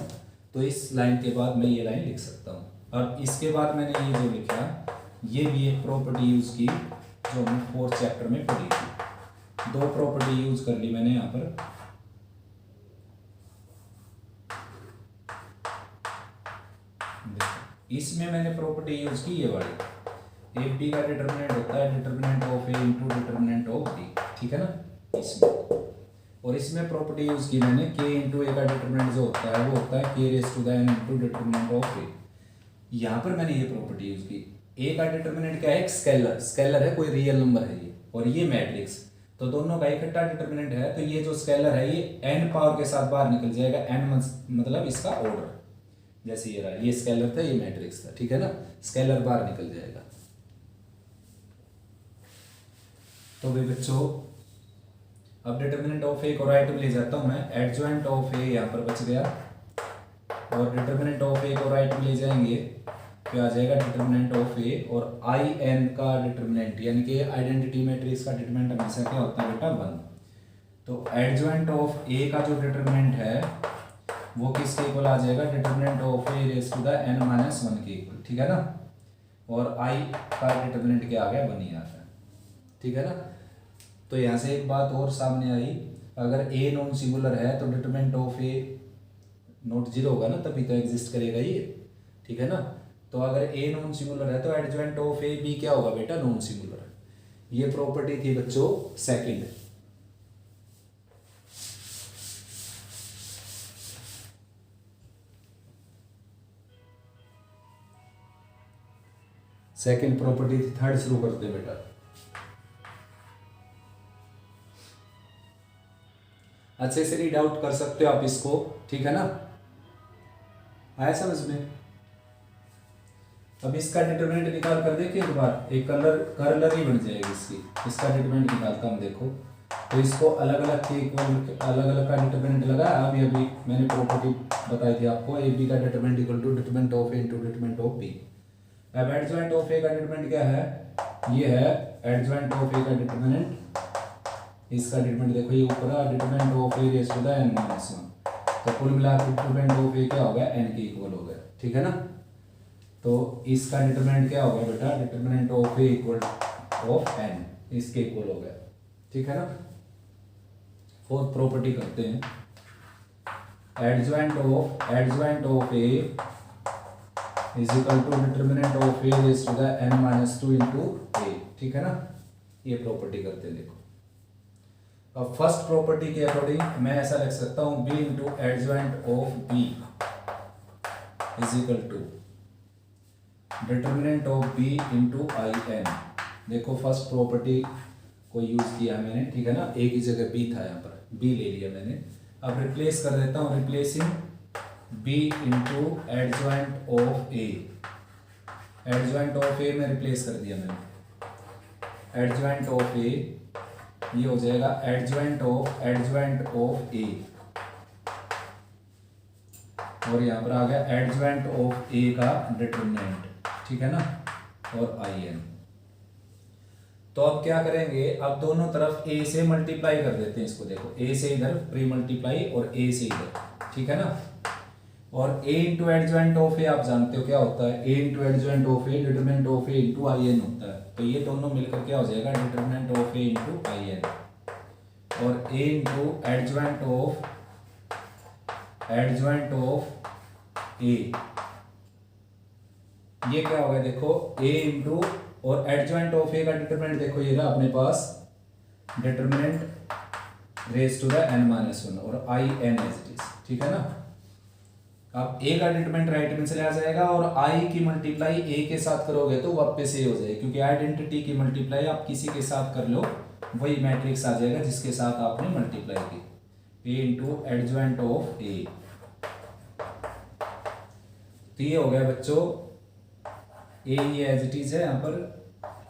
तो इस लाइन के बाद मैं ये लाइन लिख सकता हूँ। और इसके बाद मैंने ये जो लिखा, ये भी एक प्रॉपर्टी यूज की जो हमने 4th चैप्टर में पढ़ी थी। 2 प्रॉपर्टी यूज कर ली मैंने यहाँ पर। इसमें मैंने प्रॉपर्टी यूज की ये वाली, ए बी का डिटरमिनेंट होता है determinant of A into determinant of B, ठीक है ना इसमें। और इसमें प्रॉपर्टी यूज की मैंने के इंटू ए का डिटरमिनेंट जो होता है वो होता है के raise to the N into determinant of A. यहाँ पर मैंने ये प्रॉपर्टी यूज की। ए का डिटरमिनेंट क्या है, स्केलर, स्केलर है, कोई रियल नंबर है ये, और ये मैट्रिक्स, तो दोनों का इकट्ठा डिटरमिनेंट है। तो ये जो स्केलर है ये एन पावर के साथ बाहर निकल जाएगा, एन मतलब इसका ऑर्डर, जैसे ये रहा, ये स्केलर था ये मैट्रिक्स था, ठीक है ना, स्केलर बाहर निकल जाएगा। तो भाई बच्चों अब डिटर्मिनेंट ऑफ ए को राइट में ले जाता हूं मैं, एडजॉइंट ऑफ ए यहाँ पर बच गया, और डिटर्मिनेंट ऑफ ए को राइट में ले जाएंगे तो आ जाएगा डिटर्मिनेंट ऑफ ए, और आई एन का डिटर्मिनेंट यानी कि आइडेंटिटी मैट्रिक्स का डिटर्मिनेंट हमेशा क्या होता है बेटा, 1। तो एडजॉइंट ऑफ ए का जो डिटर्मिनेंट है वो किसके इक्वल आ जाएगा, determinant of A raise to the n - 1 के इक्वल, ठीक है ना। और आई का डिटर्मिनेंट क्या आ गया, 1 ही आता है, ठीक है ना। तो यहाँ से एक बात और सामने आई, अगर ए नॉन सिंगुलर है तो डिटरमिनेंट ऑफ ए नॉट 0 होगा ना, तभी तो एग्जिस्ट करेगा ये, ठीक है ना। तो अगर ए नॉन सिंगुलर है तो एडजॉइंट ऑफ ए बी क्या होगा बेटा, नॉन सिंगुलर। ये प्रॉपर्टी थी बच्चों सेकंड। सेकंड प्रॉपर्टी थी, थर्ड शुरू करते हैं बेटा। अच्छे से रीड आउट कर सकते हो आप इसको, ठीक है ना, आया समझ में। अब इसका डिटरमिनेंट निकाल कर देखिए एक बार, एक कर्लर ही बन जाएगी इसकी। इसका डिटरमिनेंट निकालता हूँ, देखो तो इसको अलग अलग के इक्वल, अलग अलग का डिटरमिनेंट लगा। अभी अभी मैंने प्रॉपर्टी बताई थी आपको, ए बी का determinant equal to determinant of A into determinant of B. अब एडजॉइंट ऑफ ए का डिटरमिनेंट क्या है, ये है एडजॉइंट ऑफ ए का डिटरमिनेंट, इसका डिटरमिनेंट देखो ये ऊपर determinant of A raise to the n - 1। तो कुल मिलाकर डिटरमिनेंट ऑफ ए क्या हो गया, n के इक्वल हो गया, ठीक है ना। तो इसका डिटरमिनेंट क्या हो गया बेटा, determinant of A equal of n, इसके इक्वल हो गया, ठीक है ना। फोर्थ प्रॉपर्टी करते हैं, adjoint of A is equal to determinant of A raise to the n - 2 into A, ठीक है ना। ये प्रॉपर्टी करते हैं, देखो अब फर्स्ट प्रॉपर्टी के अकॉर्डिंग मैं ऐसा लिख सकता हूं, b into adjoint of b is equal to determinant of b into I n. देखो फर्स्ट प्रॉपर्टी को यूज किया मैंने, ठीक है ना, a की जगह b था, यहाँ पर b ले लिया मैंने। अब रिप्लेस कर देता हूँ, replacing b into adjoint of a, adjoint of a में रिप्लेस कर दिया मैंने, एडजॉइंट ऑफ a ये हो जाएगा एडजॉइंट ऑफ ए, और यहाँ पर आ गया एडजॉइंट ऑफ ए का डिटरमिनेंट, ठीक है ना, और आई एन। तो अब क्या करेंगे, अब दोनों तरफ ए से मल्टीप्लाई कर देते हैं इसको। देखो ए से इधर प्री मल्टीप्लाई और ए से इधर, ठीक है ना। और A into adjoint of A आप जानते हो क्या होता है, A into adjoint of A determinant of A into I n होता है। तो ये दोनों मिलकर क्या हो जाएगा, determinant of A into I n, और A into adjoint of A, ये क्या हो गया, देखो ए इंटू, और एडजॉइंट ऑफ ए का डिटरमिनेंट देखो ये रहा अपने पास determinant raise to the n minus one और I n as it is, ठीक है ना। अब a का डिटरमिनेंट राइट में चला जाएगा और i की मल्टीप्लाई a के साथ करोगे तो वापस ये हो जाएगी, क्योंकि आइडेंटिटी की मल्टीप्लाई आप किसी के साथ कर लो वही मैट्रिक्स आ जाएगा जिसके साथ आपने मल्टीप्लाई की, a into adjoint of a। तो ये हो गया बच्चों a ये एज इट इज है यहाँ पर,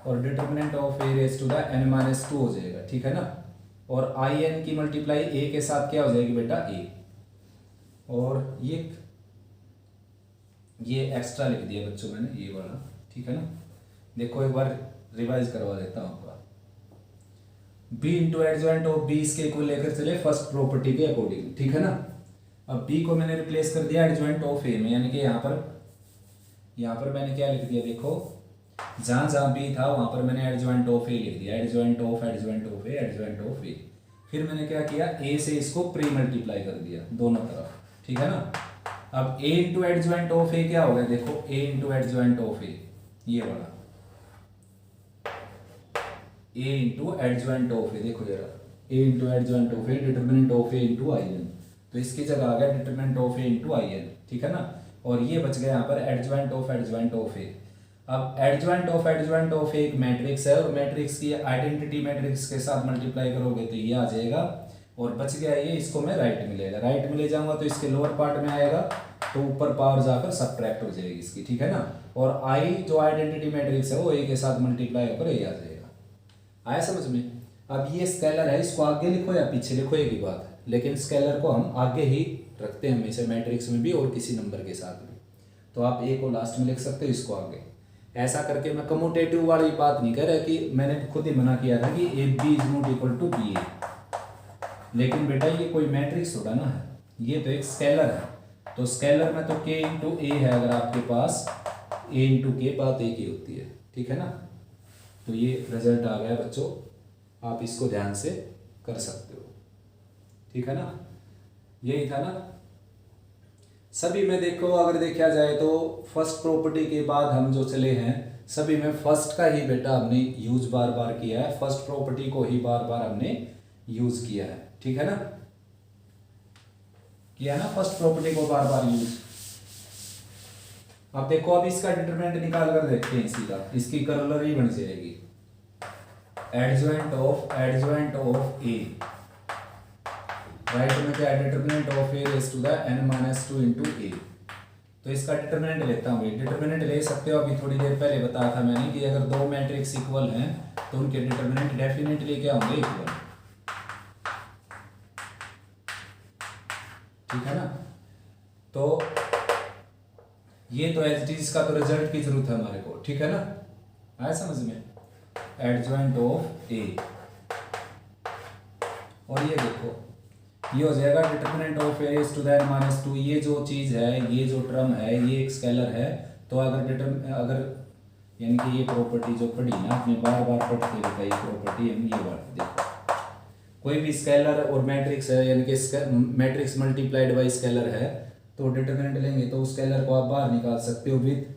और determinant of a raise to the n minus two हो जाएगा, ठीक है ना। और आई एन की मल्टीप्लाई a के साथ क्या हो जाएगी बेटा a, और ये एक्स्ट्रा लिख दिया बच्चों मैंने ये वाला, ठीक है ना। देखो एक बार रिवाइज करवा देता हूँ आपका, b into adjoint of b इसके को लेकर चले फर्स्ट प्रॉपर्टी के अकॉर्डिंग, ठीक है ना। अब b को मैंने रिप्लेस कर दिया एडजॉइंट ऑफ a में, यानी कि यहाँ पर मैंने क्या लिख दिया, देखो जहाँ जहाँ b था वहाँ पर मैंने एडजॉइंट ऑफ a लिख दिया, एडजॉइंट ऑफ a। फिर मैंने क्या किया, a से इसको प्री मल्टीप्लाई कर दिया दोनों तरफ, ठीक है ना। अब a into adjoint of a क्या हो गया, देखो a into adjoint of a ये वाला, a into adjoint of a, देखो जरा a into adjoint of a determinant of a into I n, तो इसकी जगह आ गया determinant of a into I N, ठीक है ना। और ये बच गया यहाँ पर एडजॉइंट ऑफ a। अब एडजॉइंट ऑफ a एक मैट्रिक्स है और मैट्रिक्स की आइडेंटिटी मैट्रिक्स के साथ मल्टीप्लाई करोगे तो ये आ जाएगा, और बच गया ये, इसको मैं राइट में ले जाऊंगा तो इसके लोअर पार्ट में आएगा, तो ऊपर पावर जाकर सब्ट्रैक्ट हो जाएगी इसकी, ठीक है ना। और आई जो आइडेंटिटी मैट्रिक्स है वो a के साथ मल्टीप्लाई होकर ये आ जाएगा। आया समझ में। अब ये स्केलर है, इसको आगे लिखो या पीछे लिखो एक ही बात है, लेकिन स्केलर को हम आगे ही रखते हैं हमेशा मैट्रिक्स में भी और किसी नंबर के साथ भी। तो आप a को लास्ट में लिख सकते हो, इसको आगे। ऐसा करके मैं कम्यूटेटिव वाली बात नहीं कर रहा कि मैंने खुद ही मना किया था कि A B is not equal to B A, लेकिन बेटा ये कोई मैट्रिक्स होगा ना, ये तो एक स्केलर है, तो स्केलर में तो k इंटू ए है, अगर आपके पास a इंटू के बात एक ही होती है, ठीक है ना। तो ये रिजल्ट आ गया बच्चों, आप इसको ध्यान से कर सकते हो, ठीक है ना। यही था ना। सभी में देखो अगर देखा जाए तो फर्स्ट प्रॉपर्टी के बाद हम जो चले हैं सभी में फर्स्ट का ही बेटा हमने यूज बार बार किया है, फर्स्ट प्रॉपर्टी को ही बार बार हमने यूज किया है, ठीक है ना। किया ना फर्स्ट प्रॉपर्टी को बार बार यूज। अब देखो, अब इसका डिटरमिनेंट निकाल कर देखते हैं सीधा, इसकी करोलरी बन जाएगी एडजॉइंट ऑफ ए, राइट में क्या है, determinant of A raise to the n minus two into A. तो इसका डिटरमिनेंट लेता हूँ, डिटरमिनेंट ले सकते हो, अभी थोड़ी देर पहले बताया था मैंने कि अगर दो मैट्रिक्स इक्वल हैं तो उनके डिटरमिनेंट डेफिनेटली क्या होंगे, इक्वल, ठीक है ना। तो ये तो एज इट इज का तो रिजल्ट की जरूरत है हमारे को, ठीक है ना। आया समझ में, एडजॉइंट ऑफ ए, और ये देखो ये हो जाएगा determinant of A raise to the n minus two. ये जो चीज़ है, ये जो टर्म है, ये एक स्केलर है, तो अगर यानी कि ये प्रॉपर्टी जो पढ़ी ना आपने बार बार पढ़ते बेटा, ये प्रॉपर्टी हम ये बार देखो, कोई भी स्केलर और मैट्रिक्स है, यानी कि मैट्रिक्स मल्टीप्लाइड बाई स्केलर है, तो डिटरमिनेंट लेंगे तो उस स्केलर को आप बाहर निकाल सकते हो with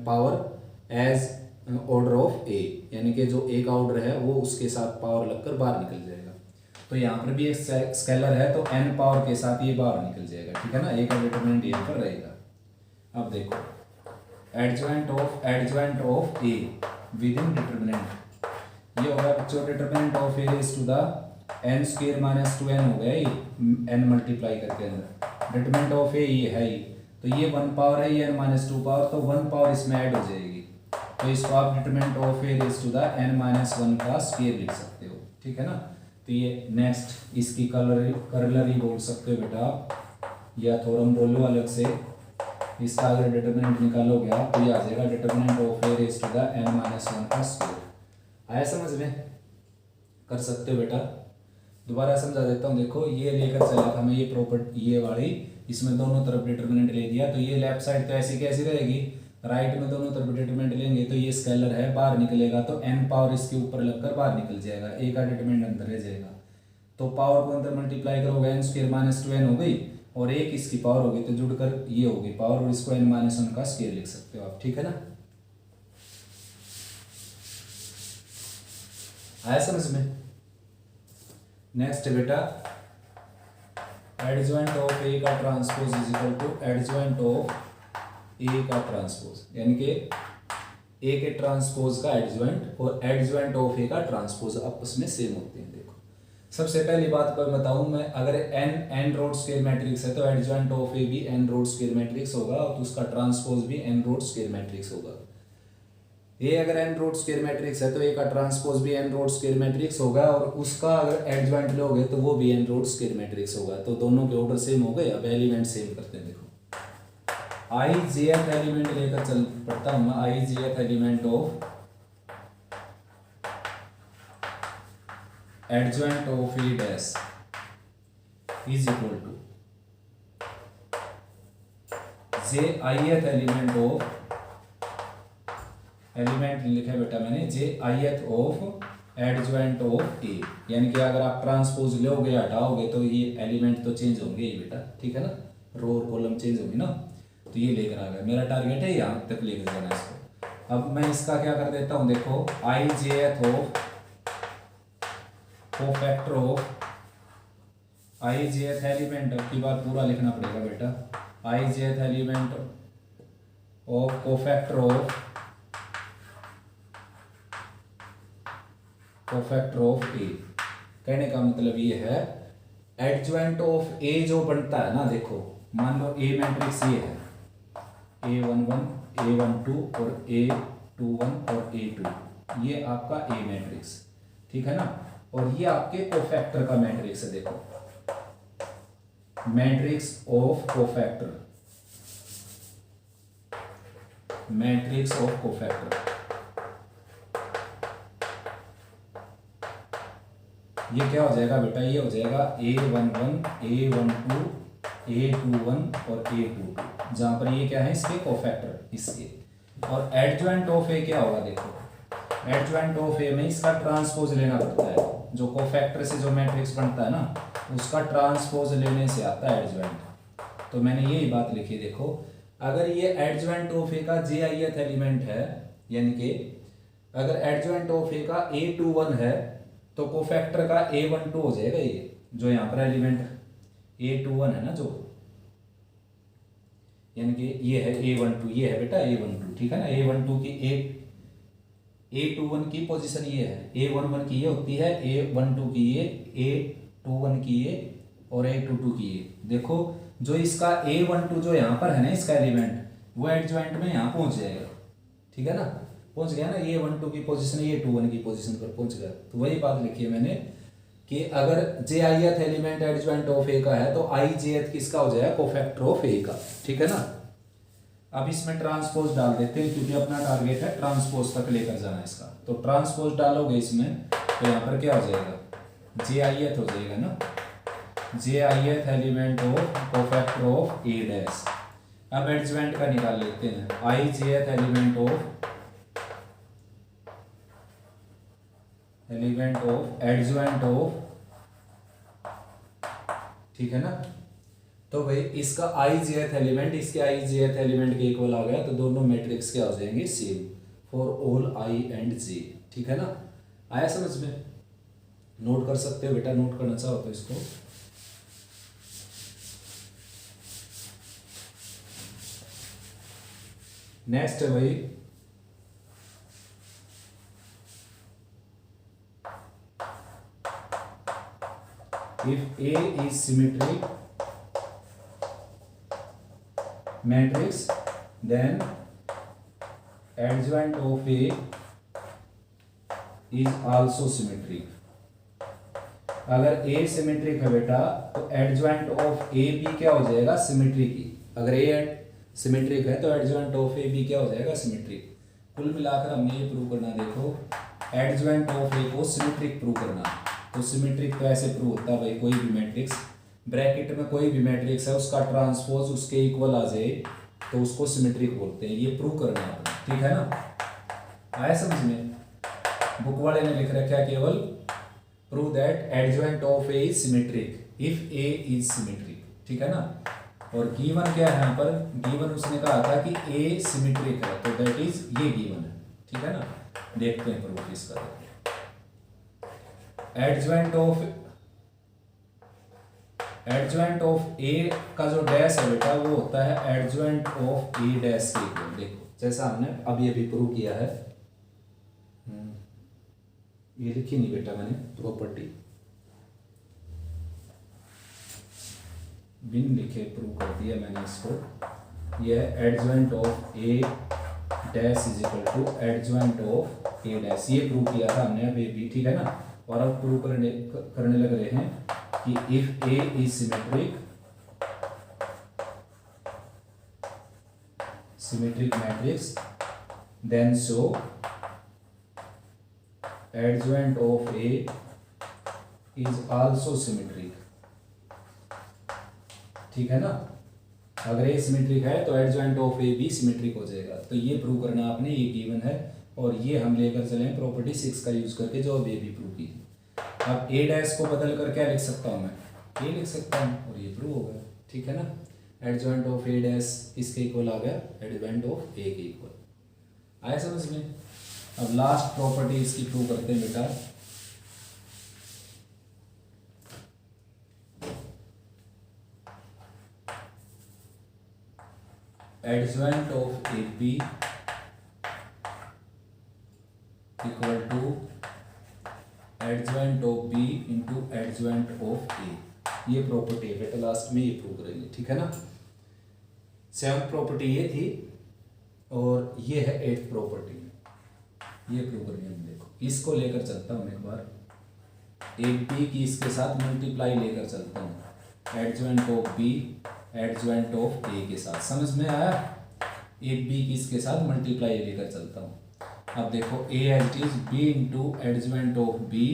power as order of A, यानी कि जो एक ऑर्डर है वो उसके साथ पावर लगकर बाहर निकल जाएगा। तो यहाँ पर भी एक स्केलर है तो n पावर के साथ ये बाहर निकल जाएगा, ठीक है ना। ए का डिटरमिनेंट यहाँ पर रहेगा। अब देखो adjoint of A within determinant, ये हो गया बच्चों determinant of A raise to the n square minus 2n हो गया, ये n मल्टीप्लाई करके अंदर डिटरमिनेंट ऑफ ए ये है ही, तो ये 1 पावर है, ये n माइनस 2 पावर, तो 1 पावर इसमें ऐड हो जाएगी, तो इसको आप determinant of A raise to the n minus 1 का स्क्वायर लिख सकते हो, ठीक है ना। तो ये नेक्स्ट इसकी कलरी बोल सकते हो बेटा आप, या थोरम बोलो अलग से। इसका अगर डिटरमिनेंट निकालोगे आप तो ये आ जाएगा determinant of A raise to the n minus 1 का स्क्वायर। आया समझ में, कर सकते हो बेटा। दोबारा समझा देता हूँ, देखो ये लेकर चला था मैं ये प्रॉपर्टी ये वाली, इसमें दोनों तरफ डिटरमिनेंट ले दिया, तो ये लेफ्ट साइड तो ऐसी कैसी रहेगी, राइट में दोनों तरफ डिटरमिनेंट लेंगे तो ये स्केलर है, बाहर निकलेगा तो n पावर इसके ऊपर लगकर बाहर निकल जाएगा, a का डिटरमिनेंट अंदर रह जाएगा, तो पावर को अंदर मल्टीप्लाई करोगे n स्क्वायर माइनस 2n हो गई, और एक इसकी पावर होगी तो जुड़कर ये होगी पावर, और इसको n माइनस 1 का स्क्वायर लिख सकते हो आप, ठीक है ना। आया समझ में। नेक्स्ट बेटा एडजॉइंट ऑफ ए का transpose is equal to adjoint of A का ट्रांसपोज, यानी कि ए के ट्रांसपोज का एडजॉइंट और एडजॉइंट ऑफ ए का ट्रांसपोज आपस में सेम होते हैं। देखो सबसे पहली बात पर बताऊं मैं, अगर एन रोड स्क्वायर मैट्रिक्स है तो एडजॉइंट ऑफ ए भी एन रोड स्क्वायर मैट्रिक्स होगा और उसका ट्रांसपोज भी एन रोड स्क्वायर मैट्रिक्स होगा। ए अगर एन रोड स्क्वायर मैट्रिक्स है तो ए का ट्रांसपोज भी एन रोड स्क्वायर मैट्रिक्स होगा और उसका अगर एडजॉइंट लोगे तो वो भी एन रोड स्क्वायर मैट्रिक्स होगा। तो दोनों के ऑर्डर सेम हो गए। अब एलिमेंट सेम करते हैं। देखो आई जेथ एलिमेंट लेकर चल पड़ता हूं मैं। I jth element of adjoint of A dash is equal to j ith element of, element लिखा बेटा मैंने, j ith of adjoint of A, यानी कि अगर आप ट्रांसपोज लोगे हटाओगे तो ये एलिमेंट तो चेंज होंगे ही बेटा, ठीक है ना, रो और कॉलम चेंज होंगे ना। तो ये लेकर आ गया, मेरा टारगेट है यहाँ तक लेकर जाना इसको। अब मैं इसका क्या कर देता हूँ, देखो आई जेथ of cofactor of I jth element की बात पूरा लिखना पड़ेगा बेटा। आई jth element of cofactor of ए, कहने का मतलब ये है एडजॉइंट ऑफ ए जो बनता है ना, देखो मान लो ए मैट्रिक्स ये है A11, A12 और A21 और A2, ये आपका ए मैट्रिक्स, ठीक है ना, और ये आपके कोफैक्टर का मैट्रिक्स है। देखो matrix of cofactor, matrix of cofactor, ये क्या हो जाएगा बेटा, ये हो जाएगा A11, A12, A21 और A22, जहां पर ये क्या है इसके कोफैक्टर इसके। और एडजॉइंट ऑफ ए क्या होगा, देखो एडजॉइंट ऑफ ए में इसका ट्रांसपोज लेना पड़ता है, जो कोफैक्टर से जो मैट्रिक्स बनता है ना उसका ट्रांसपोज लेने से आता है एडजॉइंट। तो मैंने यही बात लिखी, देखो अगर ये एडजॉइंट ऑफ ए का जे आईएथ एलिमेंट है, यानी कि अगर एडजॉइंट ऑफ ए का A21 है तो कोफैक्टर का A12 हो जाएगा, ये जो यहाँ पर एलिमेंट A21 है ना, जो यानी कि ये है A12, ये है बेटा A12, ठीक है ना। A12 की A21 की पोजीशन ये है, A11 की ये होती है, A12 की ये, A21 की ये और A22 की ये। देखो जो इसका A12 जो यहाँ पर है ना इसका एलिमेंट, वो एडजॉइंट में यहाँ पहुंच जाएगा, ठीक है ना, पहुंच गया ना। A12 की पोजीशन A21 की पोजीशन पर पहुंच गया। तो वही बात लिखी है मैंने कि अगर जे ith element adjoint of A का है तो आई जेथ किसका हो जाएगा, कोफैक्टर ऑफ ए का, ठीक है ना। अब इसमें ट्रांसपोज डाल देते हैं क्योंकि अपना टारगेट है ट्रांसपोज तक लेकर जाना इसका। तो ट्रांसपोज डालोगे इसमें तो यहाँ पर क्या हो जाएगा, जे आईएथ हो जाएगा ना, j ith element of cofactor of A dash. अब एडजॉइंट का निकाल लेते हैं, आई jth element of adjoint of, ठीक है ना। तो भाई इसका आई जेथ एलिमेंट इसके आई जेथ एलिमेंट के इक्वल आ गया, तो दोनों मैट्रिक्स क्या हो जाएंगे, same for all I and j, ठीक है ना। आया समझ में, नोट कर सकते हो बेटा, नोट करना चाहो तो इसको। नेक्स्ट है भाई if A is symmetric matrix then adjoint of A is also symmetric। अगर A सिमेट्रिक है बेटा तो एडजॉइंट ऑफ A भी क्या हो जाएगा, सिमेट्रिक ही। अगर A सिमेट्रिक है तो एडजॉइंट ऑफ A भी क्या हो जाएगा, सिमेट्रिक। कुल मिलाकर हमें ये प्रूव करना, देखो एडजॉइंट ऑफ A को सिमेट्रिक प्रूव करना। तो सिमेट्रिक तो ऐसे प्रूव होता है भाई, कोई भी मैट्रिक्स ब्रैकेट में कोई भी मैट्रिक्स है उसका ट्रांसपोज उसके इक्वल आ जाए तो उसको सिमेट्रिक बोलते हैं। ये प्रूव करना है, ठीक है ना। आया समझ में, बुक वाले ने लिख रखा है केवल prove that adjoint of A is symmetric if A is symmetric, ठीक है ना। और गिवन क्या है यहाँ पर, गिवन उसने कहा था कि ए सिमेट्रिक है तो दैट इज ये गिवन है, ठीक है ना। देखते हैं प्रूफ इसका। Adjoint of adjoint of A का जो डैश है बेटा वो होता है एडजॉइंट ऑफ ए डैश के इक्वल। देखो जैसा हमने अभी अभी प्रूव किया है, ये लिखी नहीं बेटा मैंने प्रॉपर्टी, बिन लिखे प्रूव कर दिया मैंने इसको। यह है adjoint of A dash is equal to adjoint of A dash, ये प्रूव किया था हमने अभी भी, ठीक है ना। और अब प्रूव करने लग रहे हैं कि if A is symmetric matrix then so adjoint of A is also symmetric, ठीक है ना। अगर ए सिमेट्रिक है तो एडजॉइंट ऑफ ए भी सिमेट्रिक हो जाएगा। तो ये प्रूव करना आपने, ये गिवन है और ये हम लेकर चले प्रॉपर्टी 6 का यूज करके जो अब ये भी प्रूव की। अब ए डैश को बदल कर क्या लिख सकता हूँ मैं, ए लिख सकता हूँ और ये प्रूव हो गया, ठीक है ना। एडजॉइंट ऑफ ए डैश इसके इक्वल आ गया एडजॉइंट ऑफ ए के इक्वल। आया समझ में। अब लास्ट प्रॉपर्टी इसकी प्रूव करते हैं बेटा। Adjoint of A B equal to adjoint of B into adjoint of A, ये प्रॉपर्टी है बेटा, लास्ट में ये प्रूव करेंगे, ठीक है ना। 7th प्रॉपर्टी ये थी और ये है 8th प्रॉपर्टी, ये प्रूव करेंगे हम। देखो इसको लेकर चलता हूँ एक बार, ए बी की इसके साथ मल्टीप्लाई लेकर चलता हूँ adjoint of B adjoint of A के साथ, समझ में आया। ए बी की इसके साथ मल्टीप्लाई लेकर चलता हूँ। अब देखो A as is B into adjoint of B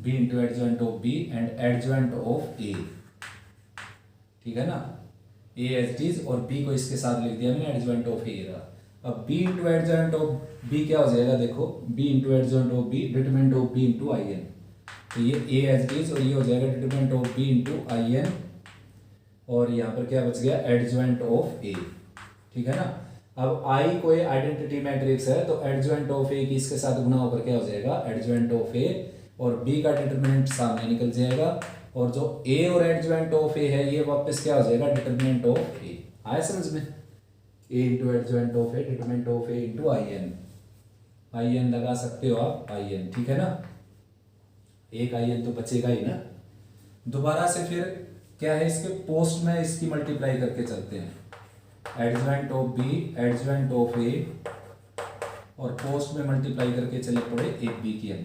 into adjoint of B and adjoint of A, ठीक है ना। ए एज इज और बी को इसके साथ लिख दिया मैंने, एडजॉइंट ऑफ ए रहा। अब B into adjoint of B क्या हो जाएगा, देखो B into adjoint of B determinant of B into I n, तो ये ए एज इज और ये हो जाएगा determinant of B into I n, और यहाँ पर क्या बच गया एडजॉइंट ऑफ ए, ठीक है ना। अब आई कोई आइडेंटिटी मैट्रिक्स है तो एडजॉइंट ऑफ ए की इसके साथ गुना होकर क्या हो जाएगा एडजॉइंट ऑफ ए, और बी का डिटरमिनेंट सामने निकल जाएगा, और जो ए और एडजॉइंट ऑफ ए है ये वापस क्या हो जाएगा डिटरमिनेंट ऑफ ए। आया समझ में। A into adjoint of A determinant of A into I n लगा सकते हो आप, आई एन, ठीक है ना। एक आई एन तो बचेगा ही ना। दोबारा से फिर क्या है, इसके पोस्ट में इसकी मल्टीप्लाई करके चलते हैं, adjoint of B adjoint of A, और पोस्ट में मल्टीप्लाई करके चले पड़े ए बी की हम,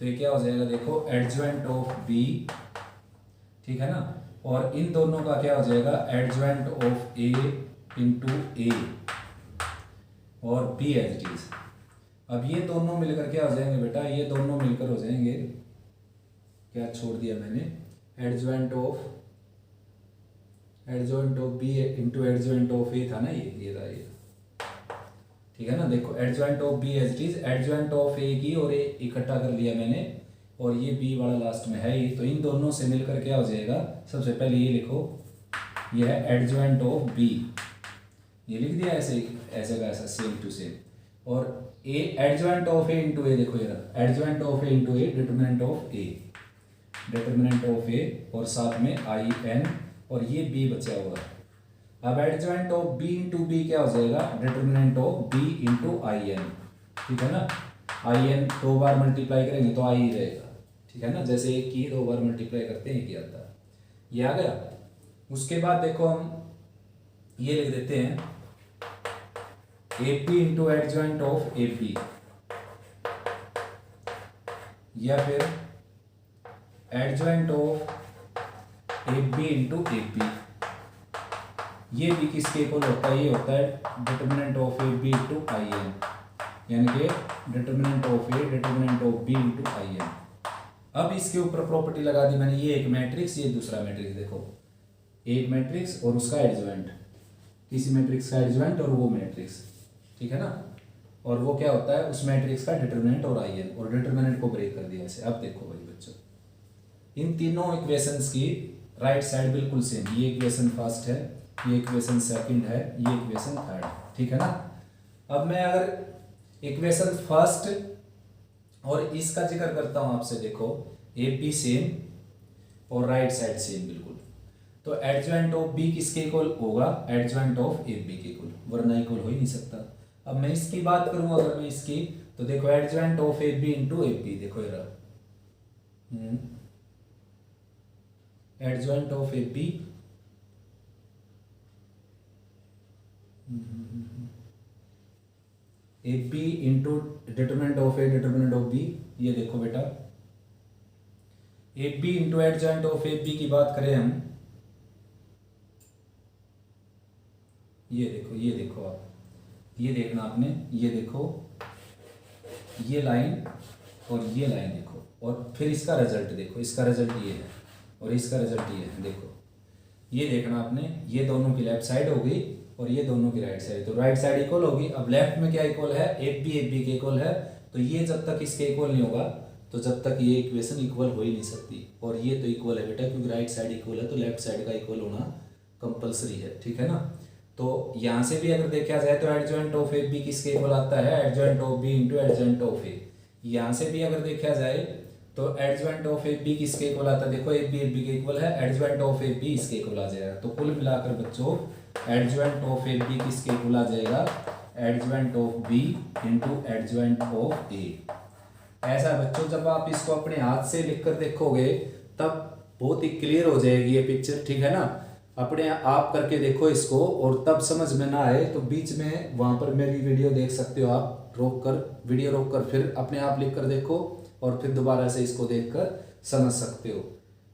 तो ये क्या हो जाएगा देखो एडजॉइंट ऑफ बी, ठीक है ना, और इन दोनों का क्या हो जाएगा एडजॉइंट ऑफ ए इंटू ए और बी एज इट इज। अब ये दोनों मिलकर क्या हो जाएंगे बेटा, ये दोनों मिलकर हो जाएंगे, क्या छोड़ दिया मैंने, adjoint of B into adjoint of A था ना, ये रहा ये, ठीक है ना। देखो adjoint of B as it is, adjoint of A की और ए इकट्ठा कर लिया मैंने, और ये बी वाला लास्ट में है ये, तो इन दोनों से मिलकर क्या हो जाएगा, सबसे पहले ये लिखो, ये है एडजॉइंट ऑफ बी, ये लिख दिया ऐसे ऐसे का ऐसा सेम टू सेम, और A adjoint of A into A, देखो ये रहा adjoint of A into A determinant of A, और साथ में आई एन, और ये बी बचा हुआ है। अब adjoint of B into B क्या हो जाएगा determinant of B into I N, ठीक है ना। आई एन 2 बार मल्टीप्लाई करेंगे तो आई रहेगा, ठीक है ना, जैसे एक की 2 बार मल्टीप्लाई करते हैं एक ही आता है, ये आ गया। उसके बाद देखो हम ये लिख देते हैं A P into adjoint of A P, या फिर adjoint of A B into A P, ये भी किसके इक्वल होता है, ये होता है determinant of A B into I n, यानी कि determinant of A determinant of B into I n. अब इसके ऊपर प्रॉपर्टी लगा दी मैंने, ये एक मैट्रिक्स ये दूसरा मैट्रिक्स, देखो एक मैट्रिक्स और उसका एडजॉइंट, किसी मैट्रिक्स का एडजॉइंट और वो मैट्रिक्स, ठीक है ना, और वो क्या होता है उस मैट्रिक्स का डिटरमिनेंट और आई एन, और डिटरमिनेंट को ब्रेक कर दिया ऐसे। अब देखो भाई बच्चों, इन तीनों इक्वेशंस की राइट साइड बिल्कुल सेम, ये इक्वेशन फर्स्ट है, ये इक्वेशन सेकंड है, ये इक्वेशन थर्ड, ठीक है ना। अब मैं अगर इक्वेशन फर्स्ट और इसका जिक्र करता हूं आपसे, देखो ए पी सेम, और राइट साइड सेम बिल्कुल। तो एडजॉइंट ऑफ बी किसके इक्वल होगा, एडजॉइंट ऑफ ए बी के इक्वल, वरना इक्वल हो ही नहीं सकता। अब मैं इसकी बात करूं, अगर मैं इसकी, तो देखो adjoint of A B into A B, देखो ये रहा adjoint of A B A B into determinant of A determinant of B. ये देखो बेटा A B into adjoint of A B की बात करें हम, ये देखो आप, ये देखना आपने, ये देखो ये लाइन और ये लाइन देखो, और फिर इसका रिजल्ट देखो, इसका रिजल्ट ये है और इसका रिजल्ट ये है। देखो ये देखना आपने, ये दोनों की लेफ्ट साइड होगी और ये दोनों की राइट साइड, तो राइट साइड इक्वल होगी। अब लेफ्ट में क्या इक्वल है, ए बी के इक्वल है, तो ये जब तक इसके इक्वल नहीं होगा तो जब तक ये इक्वेशन इक्वल हो ही नहीं सकती। और ये तो इक्वल है बेटा, क्योंकि राइट साइड इक्वल है तो लेफ्ट साइड का इक्वल होना कंपलसरी है, ठीक है ना। तो यहाँ से भी अगर देखा जाए तो एडजॉइंट ऑफ ए बी किसके इक्वल आता है, adjoint of B into adjoint of A. यहाँ से भी अगर देखा जाए तो एडजॉइंट ऑफ ए बी किसके इक्वल आता है, देखो ए बी के इक्वल है, एडजॉइंट ऑफ ए बी इसके इक्वल आ जाएगा। तो कुल मिलाकर बच्चों एडजॉइंट ऑफ ए बी किसके इक्वल आ जाएगा, adjoint of B into adjoint of A. ऐसा बच्चों जब आप इसको अपने हाथ से लिखकर देखोगे तब बहुत ही क्लियर हो जाएगी ये पिक्चर, ठीक है ना। अपने आप करके देखो इसको, और तब समझ में ना आए तो बीच में वहां पर मेरी वीडियो देख सकते हो आप, वीडियो रोक कर फिर अपने आप लिख कर देखो और फिर दोबारा से इसको देखकर समझ सकते हो,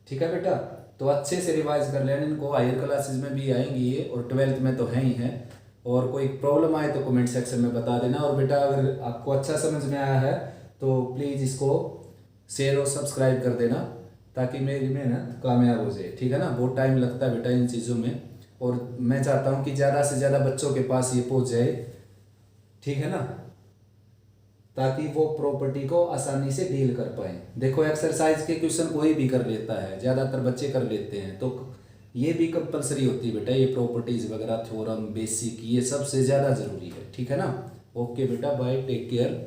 ठीक है बेटा। तो अच्छे से रिवाइज कर लेना इनको, हायर क्लासेस में भी आएंगी ये और 12th में तो है ही है। और कोई प्रॉब्लम आए तो कमेंट सेक्शन में बता देना। और बेटा अगर आपको अच्छा समझ में आया है तो प्लीज़ इसको शेयर और सब्सक्राइब कर देना ताकि मेरी मेहनत कामयाब हो जाए, ठीक है ना। बहुत टाइम लगता है बेटा इन चीज़ों में, और मैं चाहता हूँ कि ज़्यादा से ज़्यादा बच्चों के पास ये पहुँच जाए, ठीक है ना, ताकि वो प्रॉपर्टी को आसानी से डील कर पाए। देखो एक्सरसाइज के क्वेश्चन कोई भी कर लेता है, ज़्यादातर बच्चे कर लेते हैं, तो ये भी कंपलसरी होती है बेटा, ये प्रॉपर्टीज़ वगैरह, थ्योरम, बेसिक, ये सबसे ज़्यादा ज़रूरी है, ठीक है ना। ओके बेटा, बाय, टेक केयर।